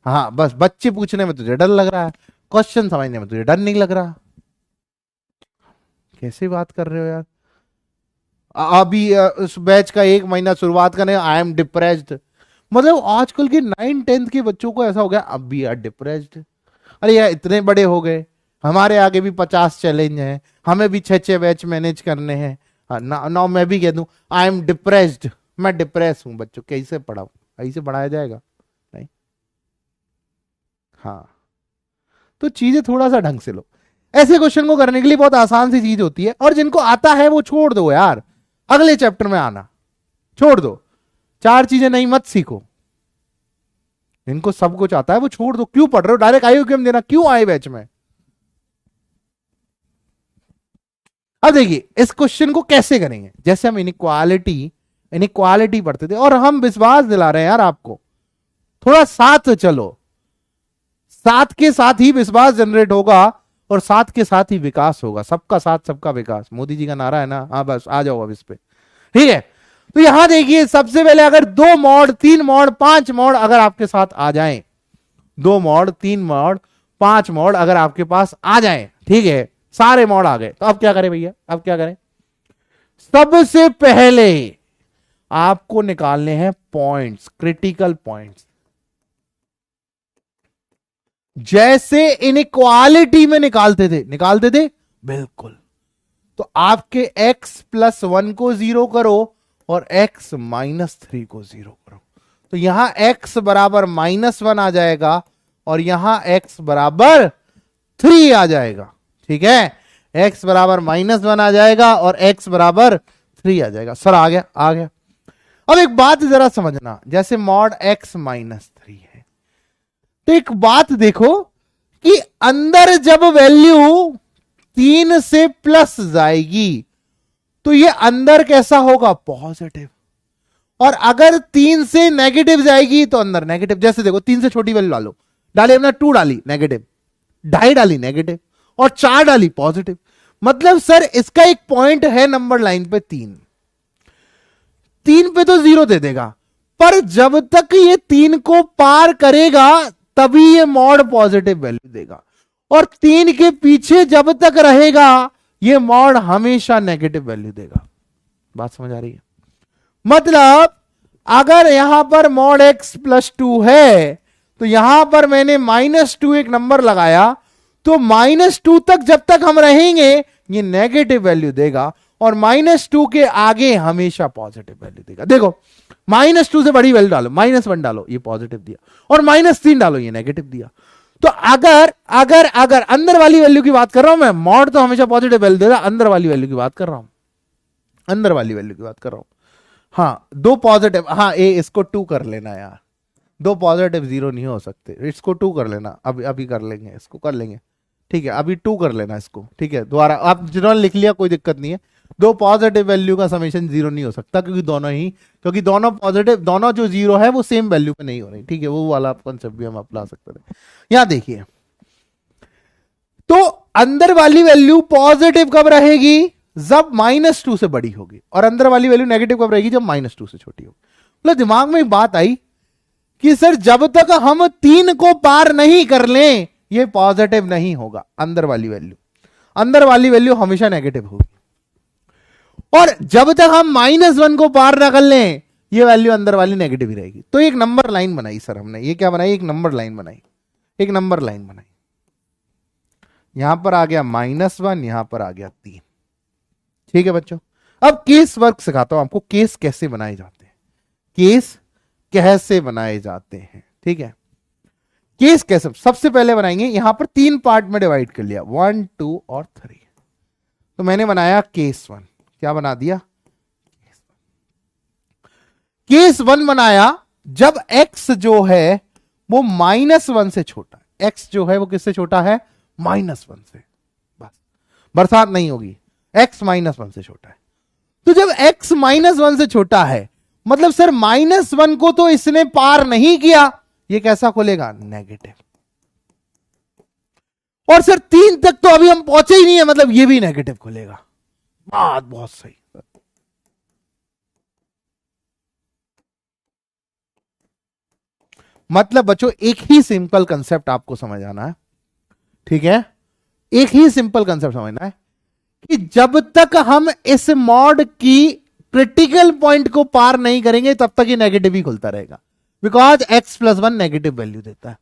हाँ बस बच्चे पूछने में तुझे डर लग रहा है, क्वेश्चन समझने में तुझे डर नहीं लग रहा। कैसे बात कर रहे हो यार? अभी उस बैच का 1 महीना शुरुआत करने, आई एम डिप्रेस्ड, मतलब आजकल के 9th 10th के बच्चों को ऐसा हो गया अब भी यार डिप्रेस्ड। अरे यार इतने बड़े हो गए, हमारे आगे भी 50 चैलेंज हैं, हमें भी 6 बैच मैनेज करने हैं। ना मैं भी कह दूं आई एम डिप्रेस्ड, मैं डिप्रेस हूं, बच्चों कैसे पढ़ाऊं? ऐसे पढ़ाया जाएगा? नहीं। हाँ, तो चीजें थोड़ा सा ढंग से लो। ऐसे क्वेश्चन को करने के लिए बहुत आसान सी चीज होती है, और जिनको आता है वो छोड़ दो यार, अगले चैप्टर में आना छोड़ दो, 4 चीजें नहीं मत सीखो। इनको सब कुछ आता है वो छोड़ दो, क्यों पढ़ रहे हो? डायरेक्ट IUQM देना क्यों आए बैच में? अब देखिए इस क्वेश्चन को कैसे करेंगे, जैसे हम इनइक्वालिटी इनइक्वालिटी पढ़ते थे, और हम विश्वास दिला रहे हैं यार आपको, थोड़ा साथ चलो, साथ के साथ ही विश्वास जनरेट होगा, और साथ के साथ ही विकास होगा। सबका साथ सबका विकास मोदी जी का नारा है ना, हाँ बस आ जाओ अब इस पे, ठीक है। तो यहां देखिए सबसे पहले अगर 2 मॉड 3 मॉड 5 मॉड अगर आपके साथ आ जाएं, 2 मॉड 3 मॉड 5 मॉड अगर आपके पास आ जाएं, ठीक है, सारे मॉड आ गए, तो अब क्या करें भैया? अब क्या करें? सबसे पहले आपको निकालने हैं पॉइंट्स, क्रिटिकल पॉइंट्स, जैसे इनइक्वालिटी में निकालते थे बिल्कुल। तो आपके x+1 को 0 करो और x-3 को 0 करो, तो यहां x बराबर -1 आ जाएगा, और यहां x बराबर 3 आ जाएगा, ठीक है। x बराबर -1 आ जाएगा और x बराबर 3 आ जाएगा। सर आ गया, आ गया। अब एक बात जरा समझना, जैसे मॉड x-3 है, तो एक बात देखो कि अंदर जब वैल्यू 3 से प्लस जाएगी तो ये अंदर कैसा होगा? पॉजिटिव। और अगर 3 से नेगेटिव जाएगी तो अंदर नेगेटिव। जैसे देखो 3 से छोटी वैल्यू डालो, डाली हमने 2 डाली नेगेटिव, 2.5 डाली नेगेटिव, और 4 डाली पॉजिटिव। मतलब सर इसका एक पॉइंट है नंबर लाइन पे 3 पे तो 0 दे देगा, पर जब तक ये 3 को पार करेगा तभी ये मॉड पॉजिटिव वैल्यू देगा। और 3 के पीछे जब तक रहेगा ये मॉड हमेशा नेगेटिव वैल्यू देगा। बात समझ आ रही है? मतलब अगर यहां पर मॉड x प्लस 2 है तो यहां पर मैंने -2 एक नंबर लगाया, तो -2 तक जब तक हम रहेंगे ये नेगेटिव वैल्यू देगा, और -2 के आगे हमेशा पॉजिटिव वैल्यू देगा। देखो -2 से बड़ी वैल्यू डालो, -1 डालो ये पॉजिटिव दिया, और -3 डालो ये नेगेटिव दिया। तो अगर अगर अगर अंदर वाली वैल्यू की बात कर रहा हूं मैं, मॉड तो हमेशा पॉजिटिव वैल्यू देगा, अंदर वाली वैल्यू की बात कर रहा हूं, अंदर वाली वैल्यू की बात कर रहा हूं। हाँ दो पॉजिटिव, हाँ इसको 2 कर लेना यार, दो पॉजिटिव 0 नहीं हो सकते, इसको 2 कर लेना, अभी अभी कर लेंगे, इसको कर लेंगे, ठीक है अभी 2 कर लेना इसको, ठीक है दोबारा आप जिन्होंने लिख लिया कोई दिक्कत नहीं है। दो पॉजिटिव वैल्यू का समेशन 0 नहीं हो सकता, क्योंकि दोनों पॉजिटिव, दोनों जो 0 है वो सेम वैल्यू पे नहीं हो रही, ठीक है वो वाला कॉन्सेप्ट भी हम अप्लाई सकते हैं। यहां देखिए, तो अंदर वाली वैल्यू पॉजिटिव कब रहेगी? जब -2 से बड़ी होगी, और अंदर वाली वैल्यू नेगेटिव कब रहेगी? जब -2 से छोटी होगी। मतलब दिमाग में एक बात आई कि सर जब तक हम 3 को पार नहीं कर लें ये पॉजिटिव नहीं होगा, अंदर वाली वैल्यू हमेशा नेगेटिव होगी, और जब तक हम -1 को पार न कर लें ये वैल्यू अंदर वाली नेगेटिव ही रहेगी। तो एक नंबर लाइन बनाई सर हमने, ये क्या बनाई? एक नंबर लाइन बनाई, एक नंबर लाइन बनाई। यहां पर आ गया -1, यहां पर आ गया 3, ठीक है बच्चों। अब केस वर्क सिखाता हूं आपको, केस कैसे बनाए जाते हैं, केस कैसे बनाए जाते हैं, ठीक है। केस कैसे सबसे पहले बनाएंगे, यहां पर 3 पार्ट में डिवाइड कर लिया, 1 2 और 3। तो मैंने बनाया केस 1, क्या बना दिया? केस 1 बनाया जब x जो है वो -1 से छोटा है, x जो है वो किससे छोटा है? -1 से, बस बरसात नहीं होगी, x -1 से छोटा है। तो जब x -1 से छोटा है मतलब सर -1 को तो इसने पार नहीं किया, ये कैसा खुलेगा? नेगेटिव। और सर 3 तक तो अभी हम पहुंचे ही नहीं है, मतलब ये भी नेगेटिव खुलेगा। बात बहुत सही। मतलब बच्चों एक ही सिंपल कंसेप्ट आपको समझ आना है, ठीक है, एक ही सिंपल कंसेप्ट समझना है कि जब तक हम इस मॉड की क्रिटिकल पॉइंट को पार नहीं करेंगे तब तक ये नेगेटिव ही खुलता रहेगा, बिकॉज x + 1 नेगेटिव वैल्यू देता है,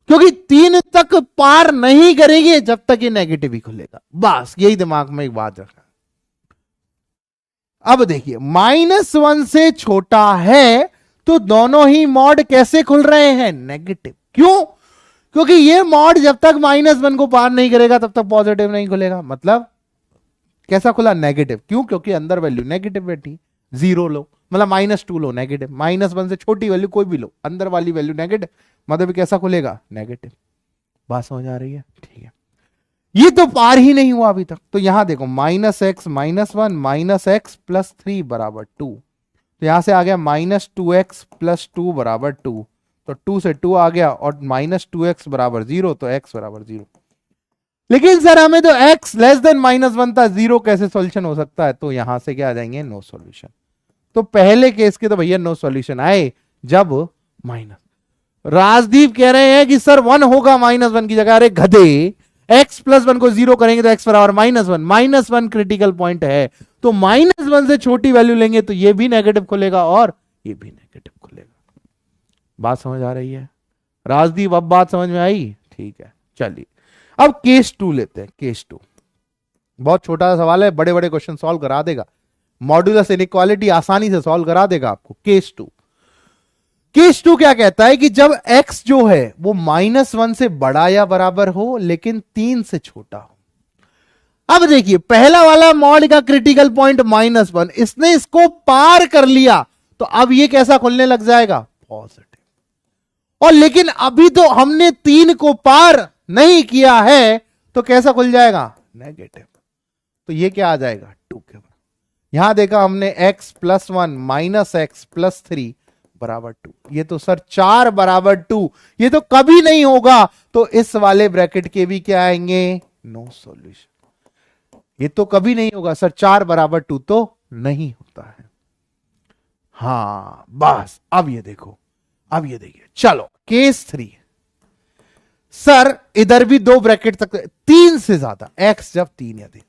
क्योंकि 3 तक पार नहीं करेंगे जब तक ये नेगेटिव ही खुलेगा। बस यही दिमाग में एक बात रखना। अब देखिए -1 से छोटा है तो दोनों ही मॉड कैसे खुल रहे हैं? नेगेटिव। क्यों? क्योंकि ये मॉड जब तक -1 को पार नहीं करेगा तब तक पॉजिटिव नहीं खुलेगा। मतलब कैसा खुला? नेगेटिव। क्यों? क्योंकि अंदर वैल्यू नेगेटिव बैठी, 0 लो, मतलब -2 लो नेगेटिव, -1 से छोटी वैल्यू कोई भी लो, अंदर वाली वैल्यू नेगेटिव, मतलब कैसा खुलेगा? नेगेटिव। बात समझ आ रही है? ठीक है, ये तो पार ही नहीं हुआ अभी तक। तो यहां देखो -x -1 -x + 3 = 2, तो यहां से आ गया -2x + 2 = 2, तो 2 से 2 आ गया, और -2x = 0, तो x = 0। लेकिन सर हमें तो x <-1 था, 0 कैसे सॉल्यूशन हो सकता है? तो यहां से क्या आ जाएंगे? No solution. तो पहले केस के तो भैया नो सॉल्यूशन आए जब माइनस। राजदीप कह रहे हैं कि सर 1 होगा -1 की जगह। अरे गधे, x + 1 को 0 करेंगे तो x = -1, -1 क्रिटिकल पॉइंट है, तो -1 से छोटी वैल्यू लेंगे तो ये भी नेगेटिव खुलेगा और ये भी नेगेटिव खुलेगा। बात समझ आ रही है राजदीप? अब बात समझ में आई? ठीक है, चलिए अब केस 2 लेते हैं। केस 2 बहुत छोटा सा सवाल है, बड़े बड़े क्वेश्चन सॉल्व करा देगा, मॉड्यूलस इनइक्वालिटी आसानी से सॉल्व करा देगा आपको। केस 2, केस 2 क्या कहता है कि जब x जो है वो -1 से बड़ा या बराबर हो लेकिन 3 से छोटा हो। अब देखिए पहला वाला मॉड का क्रिटिकल पॉइंट -1, इसने इसको पार कर लिया तो अब ये कैसा खुलने लग जाएगा? पॉजिटिव। और लेकिन अभी तो हमने 3 को पार नहीं किया है तो कैसा खुल जाएगा? नेगेटिव। तो ये क्या आ जाएगा? 2 के बराबर। यहां देखा हमने x + 1 -x + 3 = 2, ये तो सर 4 = 2, ये तो कभी नहीं होगा। तो इस वाले ब्रैकेट के भी क्या आएंगे? No solution. ये तो कभी नहीं होगा सर, 4 = 2 तो नहीं होता है। हाँ बस अब ये देखो, अब ये देखिए, चलो केस 3। सर इधर भी दो ब्रैकेट तक, तीन से ज्यादा, एक्स जब तीन या अधिक,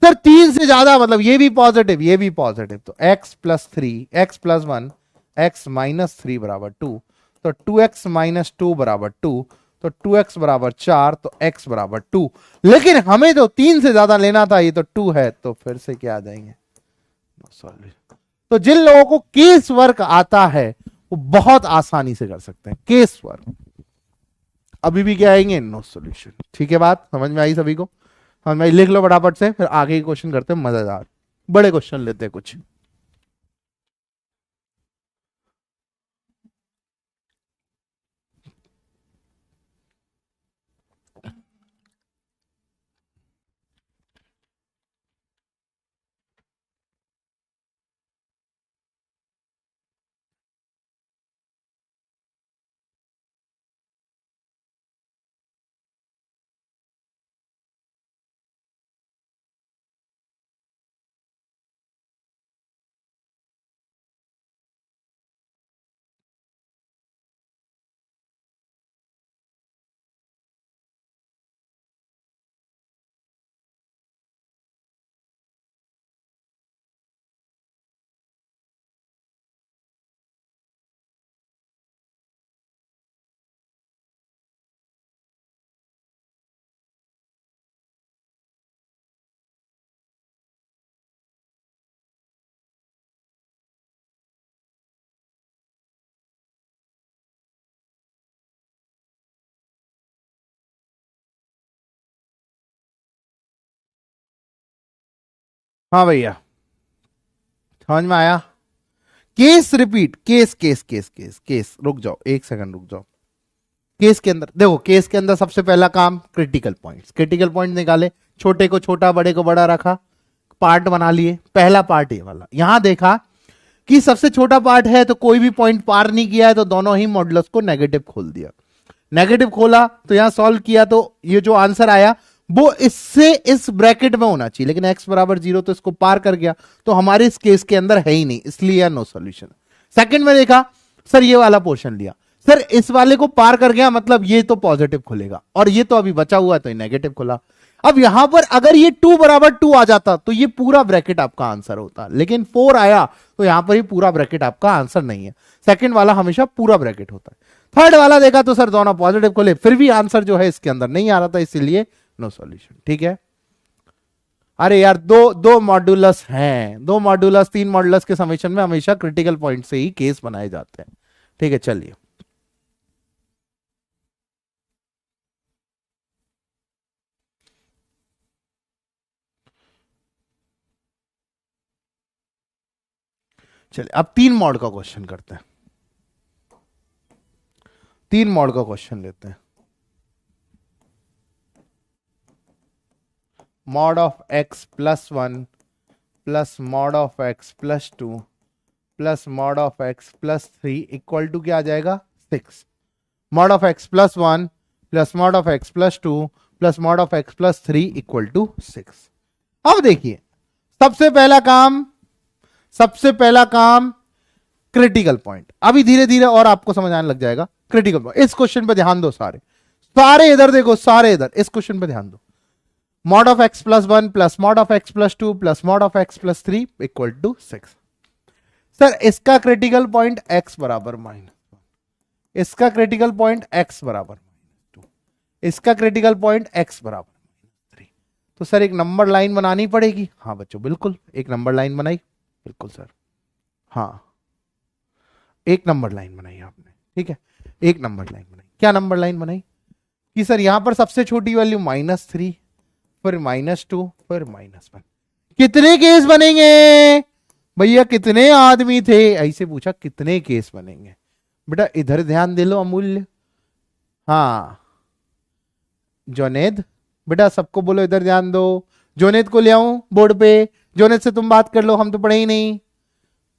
सर तीन से ज्यादा मतलब ये भी पॉजिटिव ये भी पॉजिटिव, तो x plus three, x plus one, x minus three बराबर टू, तो टू एक्स माइनस टू बराबर टू, तो टू एक्स बराबर चार, तो एक्स बराबर टू। लेकिन हमें तो तीन से ज्यादा लेना था, ये तो टू है, तो फिर से क्या आ जाएंगे, तो जिन लोगों को केस वर्क आता है वो बहुत आसानी से कर सकते हैं केस वर्क। अभी भी क्या आएंगे, नो सॉल्यूशन। ठीक है, बात समझ में आई सभी को? समझ में आई? लिख लो फटाफट से, फिर आगे के क्वेश्चन करते हैं मजेदार, बड़े क्वेश्चन लेते हैं कुछ। हाँ भैया, समझ में आया? Case repeat, case case case case case, रुक जाओ एक सेकंड रुक जाओ। केस के अंदर देखो, केस के अंदर सबसे पहला काम क्रिटिकल पॉइंट्स, क्रिटिकल पॉइंट निकाले, छोटे को छोटा बड़े को बड़ा रखा, पार्ट बना लिए। पहला पार्ट ये वाला, यहां देखा कि सबसे छोटा पार्ट है तो कोई भी पॉइंट पार नहीं किया है, तो दोनों ही मॉडुलस को नेगेटिव खोल दिया। नेगेटिव खोला तो यहां सॉल्व किया, तो ये जो आंसर आया वो इससे इस ब्रैकेट में होना चाहिए, लेकिन x बराबर जीरो तो इसको पार कर गया, तो हमारे इस केस के अंदर है ही नहीं, इसलिए नो सॉल्यूशन। सेकंड में देखा, सर ये वाला पोर्शन लिया, सर इस वाले को पार कर गया, मतलब ये तो पॉजिटिव खुलेगा, और ये तो अभी बचा हुआ है तो ये नेगेटिव खुला। अब यहां पर अगर ये 2 बराबर 2 आ जाता तो ये पूरा ब्रैकेट आपका आंसर होता, लेकिन 4 आया तो यहां पर ये पूरा ब्रैकेट आपका आंसर नहीं है। सेकंड वाला हमेशा पूरा ब्रैकेट होता है। थर्ड वाला देखा तो सर दोनों पॉजिटिव खोले, फिर भी आंसर जो है इसके अंदर नहीं आ रहा था, इसीलिए नो सॉल्यूशन। ठीक है, अरे यार दो दो मॉड्यूलस हैं, दो मॉड्यूलस तीन मॉड्यूलस के समेशन में हमेशा क्रिटिकल पॉइंट से ही केस बनाए जाते हैं। ठीक है, चलिए चलिए अब तीन मॉड का क्वेश्चन करते हैं, तीन मॉड का क्वेश्चन लेते हैं। Mod of x plus one plus mod of x plus two plus mod of x plus three equal to क्या आ जाएगा, 6। Mod of x plus one plus mod of x plus two plus mod of x plus three equal to 6। अब देखिए, सबसे पहला काम, सबसे पहला काम क्रिटिकल पॉइंट। अभी धीरे धीरे और आपको समझ आने लग जाएगा क्रिटिकल पॉइंट। इस क्वेश्चन पे ध्यान दो, सारे सारे इधर देखो, सारे इधर, इस क्वेश्चन पे ध्यान दो। Mod of x plus one plus mod of x plus two plus mod of x plus three equal to 6। Sir इसका क्रिटिकल पॉइंट एक्स बराबर माइनस, इसका क्रिटिकल पॉइंट एक्स बराबर -2, इसका क्रिटिकल पॉइंट एक्स बराबर -3। तो सर एक नंबर लाइन बनानी पड़ेगी। हाँ बच्चों बिल्कुल, एक नंबर लाइन बनाई, बिल्कुल सर, हाँ एक नंबर लाइन बनाई आपने। ठीक है, एक नंबर लाइन बनाई। क्या नंबर लाइन बनाई कि सर यहां पर सबसे छोटी वैल्यू -3, फिर -2, फिर -1। कितने केस बनेंगे भैया, कितने आदमी थे, ऐसे पूछा कितने केस बनेंगे। बेटा इधर ध्यान दे लो, अमूल्य, हाँ जोनेद, बेटा सबको बोलो इधर ध्यान दो। जोनेद को ले आऊं बोर्ड पे, जोनेद से तुम बात कर लो, हम तो पढ़े ही नहीं।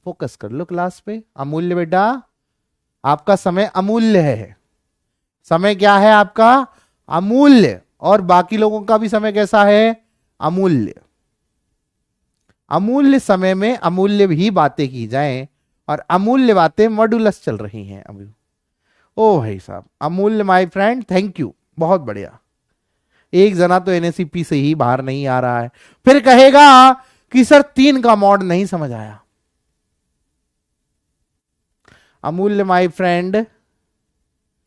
फोकस कर लो क्लास पे। अमूल्य बेटा, आपका समय अमूल्य है, समय क्या है आपका, अमूल्य, और बाकी लोगों का भी समय कैसा है, अमूल्य। अमूल्य समय में अमूल्य भी बातें की जाएं, और अमूल्य बातें मॉड्यूलस चल रही हैं अभी। ओ भाई साहब, अमूल्य माय फ्रेंड, थैंक यू, बहुत बढ़िया। एक जना तो एनएसीपी से ही बाहर नहीं आ रहा है, फिर कहेगा कि सर 3 का मॉड नहीं समझ आया। अमूल्य माय फ्रेंड,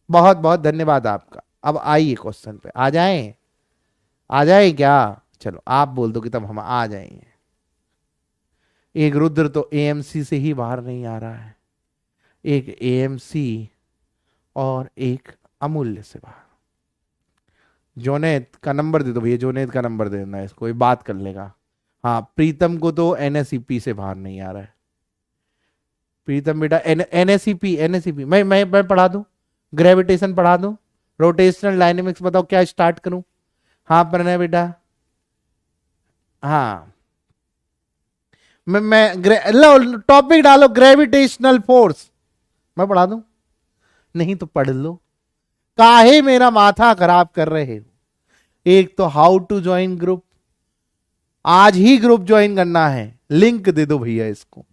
बहुत बहुत धन्यवाद आपका। अब आइए क्वेश्चन पे, आ जाएं? आ जाए क्या? चलो आप बोल दो कि तब हम आ जाएंगे। एक रुद्र तो एएमसी से ही बाहर नहीं आ रहा है, एक एएमसी और एक अमूल्य से बाहर। जोनेद का नंबर दे दो भैया, जोनेद का नंबर दे देना, इसको ये बात कर लेगा। हाँ, प्रीतम को तो एनएसईपी से बाहर नहीं आ रहा है। प्रीतम बेटा एनएसईपी, एनएसईपी मैं पढ़ा दूं, ग्रेविटेशन पढ़ा दूं, रोटेशनल डायनेमिक्स बताओ क्या स्टार्ट करूं? हाँ प्रणय बेटा, हाँ मैं टॉपिक डालो ग्रेविटेशनल फोर्स, मैं पढ़ा दूं? नहीं तो पढ़ लो, काहे मेरा माथा खराब कर रहे हो? एक तो हाउ टू ज्वाइन ग्रुप, आज ही ग्रुप ज्वाइन करना है, लिंक दे दो भैया इसको।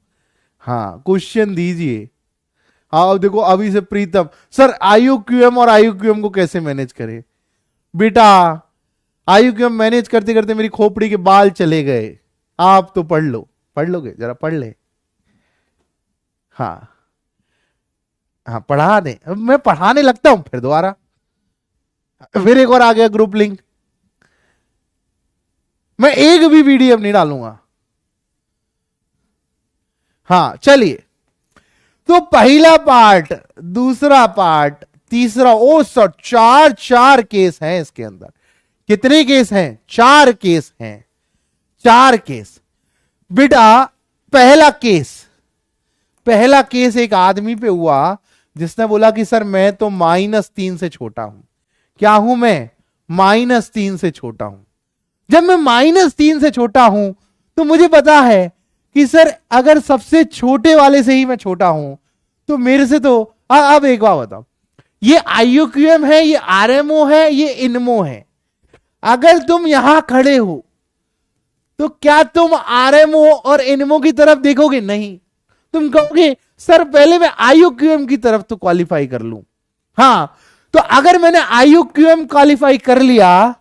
हाँ क्वेश्चन दीजिए। हाँ अब देखो, अभी से प्रीतम सर आईयूक्यूएम और आईयूक्यूएम को कैसे मैनेज करें? बेटा आईयूक्यूएम मैनेज करते करते मेरी खोपड़ी के बाल चले गए। आप तो पढ़ लो, पढ़ लोगे? जरा पढ़ ले। हाँ हाँ पढ़ा दे, मैं पढ़ाने लगता हूं फिर दोबारा, फिर एक और आ गया ग्रुप लिंक। मैं एक भी वीडियो नहीं डालूंगा। हाँ चलिए, तो पहला पार्ट, दूसरा पार्ट, तीसरा, ओ सर चार चार केस हैं इसके अंदर। कितने केस हैं? 4 केस हैं, 4 केस। बेटा पहला केस एक आदमी पे हुआ जिसने बोला कि सर मैं तो -3 से छोटा हूं। क्या हूं मैं? -3 से छोटा हूं। जब मैं -3 से छोटा हूं तो मुझे पता है कि सर अगर सबसे छोटे वाले से ही मैं छोटा हूं तो मेरे से तो अब एक बात बताओ, ये आईयूक्यूएम है, ये आरएमओ है, ये इनमो है। अगर तुम यहां खड़े हो तो क्या तुम आरएमओ और इनमो की तरफ देखोगे? नहीं, तुम कहोगे सर पहले मैं आईयूक्यूएम की तरफ तो क्वालिफाई कर लूं। हाँ, तो अगर मैंने आईयूक्यूएम क्वालिफाई कर लिया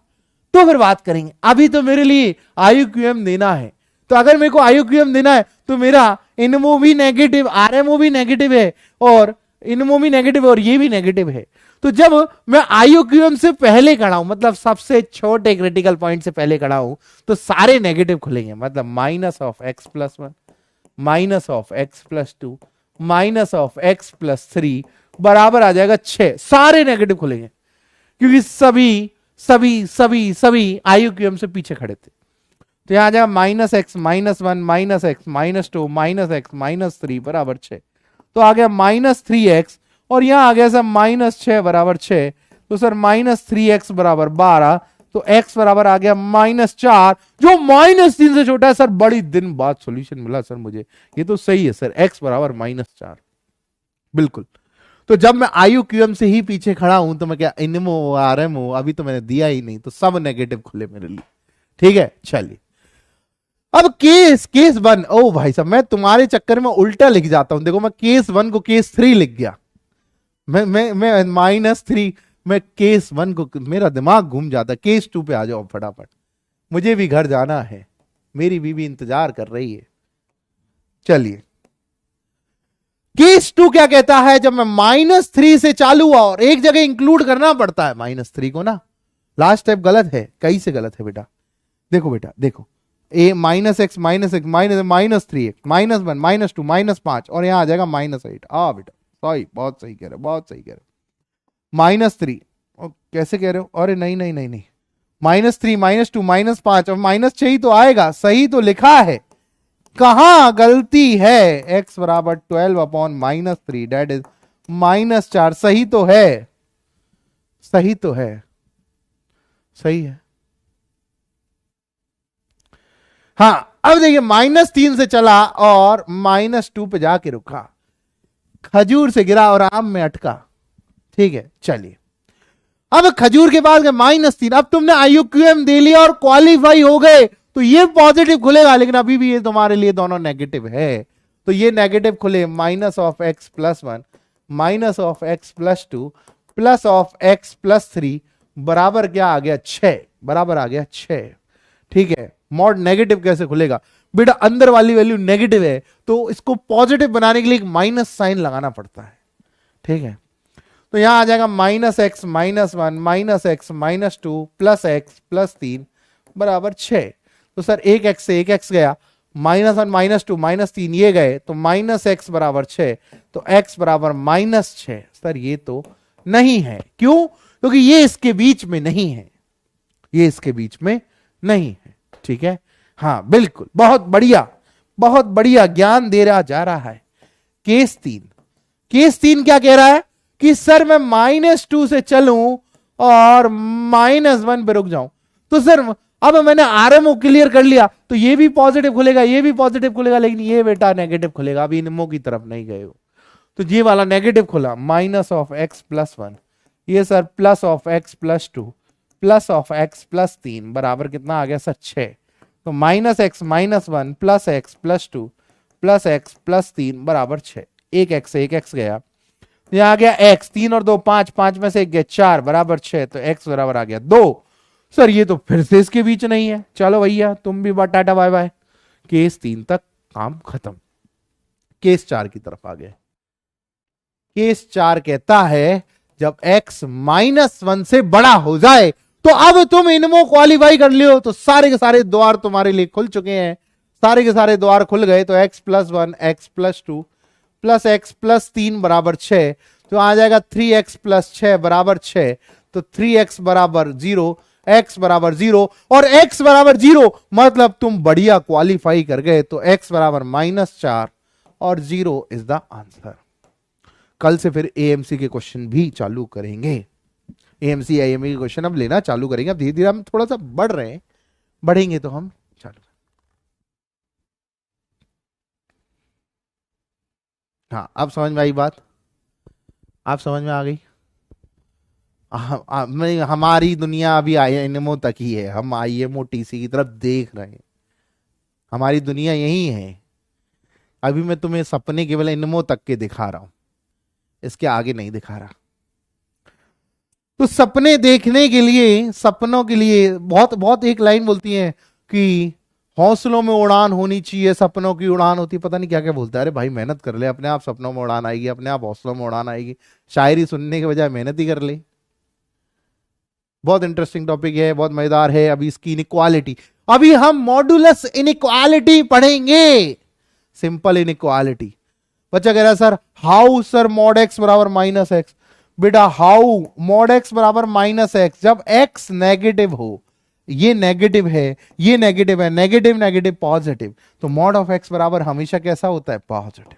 तो फिर बात करेंगे। अभी तो मेरे लिए आईयूक्यूएम देना है, तो अगर मेरे को आईयूक्यूएम देना है तो मेरा इनमो भी नेगेटिव, आरएमओ भी नेगेटिव है, और इनमो भी नेगेटिव है, और ये भी नेगेटिव है। तो जब मैं आईयूक्यूएम से पहले खड़ा हूं, मतलब सबसे छोटे क्रिटिकल पॉइंट से पहले खड़ा हूं, तो सारे नेगेटिव खुलेंगे। मतलब -(x+1), -(x+2), -(x+3) बराबर आ जाएगा 6। सारे नेगेटिव खुलेंगे क्योंकि सभी सभी सभी सभी आईयूक्यूएम से पीछे खड़े थे। तो यहां आ जाएगा -(x), -1, -(x), -2, -(x), -3 बराबर 6। तो आ गया -3x, और यहां आ गया सर -6 बराबर 6। तो सर -3x बराबर 12, तो x बराबर आ गया -4, जो -3 से छोटा है। सर बड़ी दिन बाद सॉल्यूशन मिला सर मुझे, ये तो सही है सर, x बराबर -4 बिल्कुल। तो जब मैं आईयूक्यूएम से ही पीछे खड़ा हूं तो मैं क्या इनमो आरएमओ अभी तो मैंने दिया ही नहीं, तो सब नेगेटिव खुले मेरे लिए। ठीक है चलिए, अब केस 1। ओ भाई साहब, मैं तुम्हारे चक्कर में उल्टा लिख जाता हूं। देखो मैं केस 1 को केस 3 लिख गया। मैं -3, मैं केस 1 को, मेरा दिमाग घूम जाता। केस 2 पे आ जाओ फटाफट, मुझे भी घर जाना है, मेरी बीवी इंतजार कर रही है। चलिए, केस 2 क्या कहता है? जब मैं -3 से चालू हुआ, और एक जगह इंक्लूड करना पड़ता है -3 को ना, लास्ट स्टेप गलत है, कहीं से गलत है बेटा। देखो बेटा देखो, ए -(x), -(3x), -1, -2, -5, और यहां आ जाएगा -8। बेटा सही, बहुत सही कह रहे हो, बहुत सही कह रहे हो। -3 कैसे कह रहे हो? अरे नहीं नहीं नहीं नहीं, -3, -2, -5 और -6 ही तो आएगा, सही तो लिखा है। कहां गलती है? x बराबर 12/-3, डेट इज -4। सही तो है, सही तो है, सही है। हाँ अब देखिए, -3 से चला और -2 पे जाके रुका, खजूर से गिरा और आम में अटका। ठीक है चलिए, अब खजूर के बाद -3। अब तुमने आईयूक्यूएम दे लिया और क्वालिफाई हो गए, तो ये पॉजिटिव खुलेगा, लेकिन अभी भी ये तुम्हारे लिए दोनों नेगेटिव है। तो ये नेगेटिव खुले -(x+1), -(x+2), +(x+3), बराबर क्या आ गया 6, बराबर आ गया 6। ठीक है, मॉड नेगेटिव कैसे खुलेगा बेटा, अंदर वाली वैल्यू नेगेटिव है तो इसको पॉजिटिव बनाने के लिए एक माइनस साइन लगाना पड़ता है। ठीक है, तो यहां आ जाएगा -x-1 -x-2 +x +3 बराबर 6। तो सर एक x से एक x गया, -1 -2 -3 ये गए, तो -x बराबर 6, तो x बराबर -6। सर ये तो नहीं है, क्यों? क्योंकि ये इसके बीच में नहीं है, ये इसके बीच में नहीं है। ठीक है, हाँ बिल्कुल, बहुत बढ़िया, बहुत बढ़िया ज्ञान दे रहा जा रहा है। केस 3, केस 3 क्या कह रहा है कि सर मैं -2 से चलूं और -1 पे रुक जाऊं, तो सर अब मैंने आरएमओ क्लियर कर लिया, तो ये भी पॉजिटिव खुलेगा, ये भी पॉजिटिव खुलेगा, लेकिन ये बेटा नेगेटिव खुलेगा। अभी इनमो की तरफ नहीं गए हो, तो ये वाला नेगेटिव खुला, -(x+1), ये सर +(x+2) +(x+3) बराबर कितना आ गया सर 6। तो -(x-1) +(x+2) +(x+3) बराबर 6। एक x से एक x गया, यहां आ गया x, 3 और 2 5, 5 में से एक गया 4 बराबर 6, तो x बराबर आ गया 2। सर ये तो फिर से इसके बीच नहीं है। चलो भैया तुम भी टाटा बाय बाय। केस 3 तक काम खत्म, केस 4 की तरफ आ गए। केस 4 कहता है जब x -1 से बड़ा हो जाए तो अब तुम इनमो क्वालिफाई कर लियो, तो सारे के सारे द्वार तुम्हारे लिए खुल चुके हैं, सारे के सारे द्वार खुल गए। तो x+1 x+2 +x+3 बराबर 6, तो आ जाएगा 3x + 6 बराबर 6, तो 3x बराबर 0, x बराबर 0 और x बराबर 0, मतलब तुम बढ़िया क्वालिफाई कर गए। तो x बराबर -4 और 0 इज द आंसर। कल से फिर एएमसी के क्वेश्चन भी चालू करेंगे, एएमसी आईएमए के क्वेश्चन अब लेना चालू करेंगे। अब धीरे धीरे हम थोड़ा सा बढ़ रहे हैं, बढ़ेंगे तो हम चालू। हाँ अब समझ में आई बात, आप समझ में आ गई। हमारी दुनिया अभी आईएमओ तक ही है, हम आईएमओ टीसी की तरफ देख रहे हैं, हमारी दुनिया यही है। अभी मैं तुम्हें सपने केवल इनमो तक के दिखा रहा हूं, इसके आगे नहीं दिखा रहा। तो सपने देखने के लिए, सपनों के लिए बहुत बहुत एक लाइन बोलती है कि हौसलों में उड़ान होनी चाहिए, सपनों की उड़ान होती, पता नहीं क्या क्या बोलता है। अरे भाई मेहनत कर ले, अपने आप सपनों में उड़ान आएगी, अपने आप हौसलों में उड़ान आएगी। शायरी सुनने के बजाय मेहनत ही कर ले। बहुत इंटरेस्टिंग टॉपिक है, बहुत मजेदार है। अभी इसकी इनइक्वालिटी, अभी हम मॉडुलस इनइक्वालिटी पढ़ेंगे, सिंपल इनइक्वालिटी। बच्चा कह रहा है sir how sir mod x बराबर -x। बेटा हाउ mod x बराबर -x, जब x नेगेटिव हो, ये नेगेटिव है, ये नेगेटिव है, नेगेटिव नेगेटिव पॉजिटिव, तो mod ऑफ x बराबर हमेशा कैसा होता है? पॉजिटिव।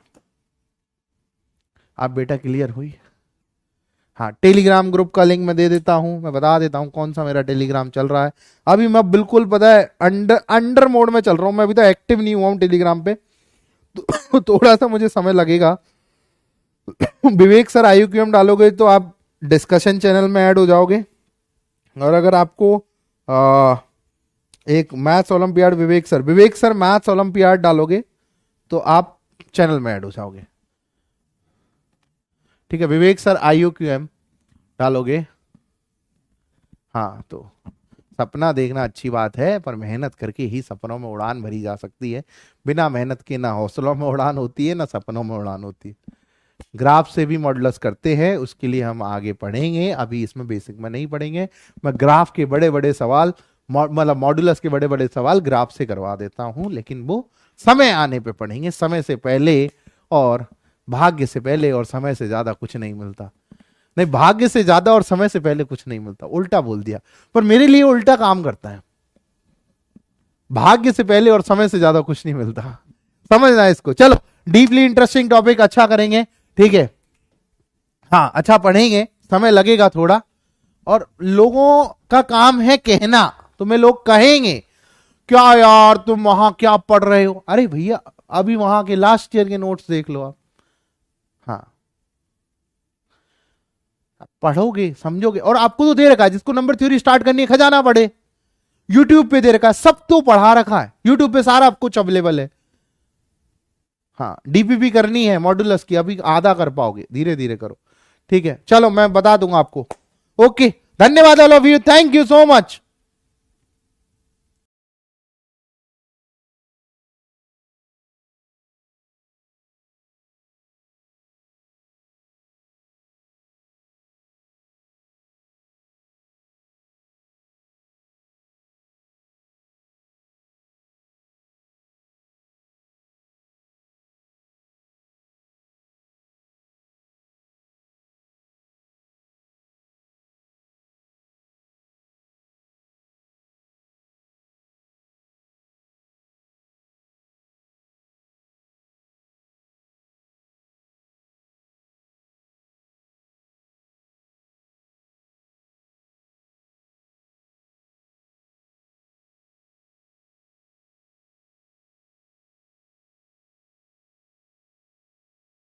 आप बेटा क्लियर हुई? हाँ, टेलीग्राम ग्रुप का लिंक मैं दे देता हूं, मैं बता देता हूं कौन सा मेरा टेलीग्राम चल रहा है। अभी मैं बिल्कुल पता है अंडर मोड में चल रहा हूं, मैं अभी तो एक्टिव नहीं हुआ हूं टेलीग्राम पे, तो थोड़ा सा मुझे समय लगेगा। विवेक सर IUQM डालोगे तो आप डिस्कशन चैनल में ऐड हो जाओगे, और अगर आपको एक मैथ्स ओलंपियाड विवेक सर मैथ्स ओलंपियाड डालोगे तो आप चैनल में ऐड हो जाओगे। ठीक है, विवेक सर IUQM डालोगे। हाँ, तो सपना देखना अच्छी बात है, पर मेहनत करके ही सपनों में उड़ान भरी जा सकती है। बिना मेहनत के ना हौसलों में उड़ान होती है, ना सपनों में उड़ान होती है। ग्राफ से भी मॉडुलस करते हैं, उसके लिए हम आगे पढ़ेंगे, अभी इसमें बेसिक में नहीं पढ़ेंगे। मैं ग्राफ के बड़े बड़े सवाल, मतलब मॉडुलस के बड़े बड़े सवाल ग्राफ से करवा देता हूं, लेकिन वो समय आने पे पढ़ेंगे। समय से पहले और भाग्य से पहले और समय से ज्यादा कुछ नहीं मिलता। नहीं, भाग्य से ज्यादा और समय से पहले कुछ नहीं मिलता, उल्टा बोल दिया, पर मेरे लिए उल्टा काम करता है। भाग्य से पहले और समय से ज्यादा कुछ नहीं मिलता, समझना इसको। चलो डीपली इंटरेस्टिंग टॉपिक अच्छा करेंगे, ठीक है। हाँ अच्छा पढ़ेंगे, समय लगेगा थोड़ा, और लोगों का काम है कहना, तुम्हें लोग कहेंगे क्या यार तुम वहां क्या पढ़ रहे हो। अरे भैया अभी वहां के लास्ट ईयर के नोट्स देख लो आप। हाँ पढ़ोगे समझोगे, और आपको तो दे रखा है, जिसको नंबर थ्योरी स्टार्ट करनी है खजाना पढ़े, यूट्यूब पे दे रखा है, सब तो पढ़ा रखा है यूट्यूब पे, सारा कुछ अवेलेबल है। हाँ डीपीपी करनी है मॉडुलस की, अभी आधा कर पाओगे, धीरे धीरे करो, ठीक है। चलो मैं बता दूंगा आपको, ओके। धन्यवाद all of you, thank you so much.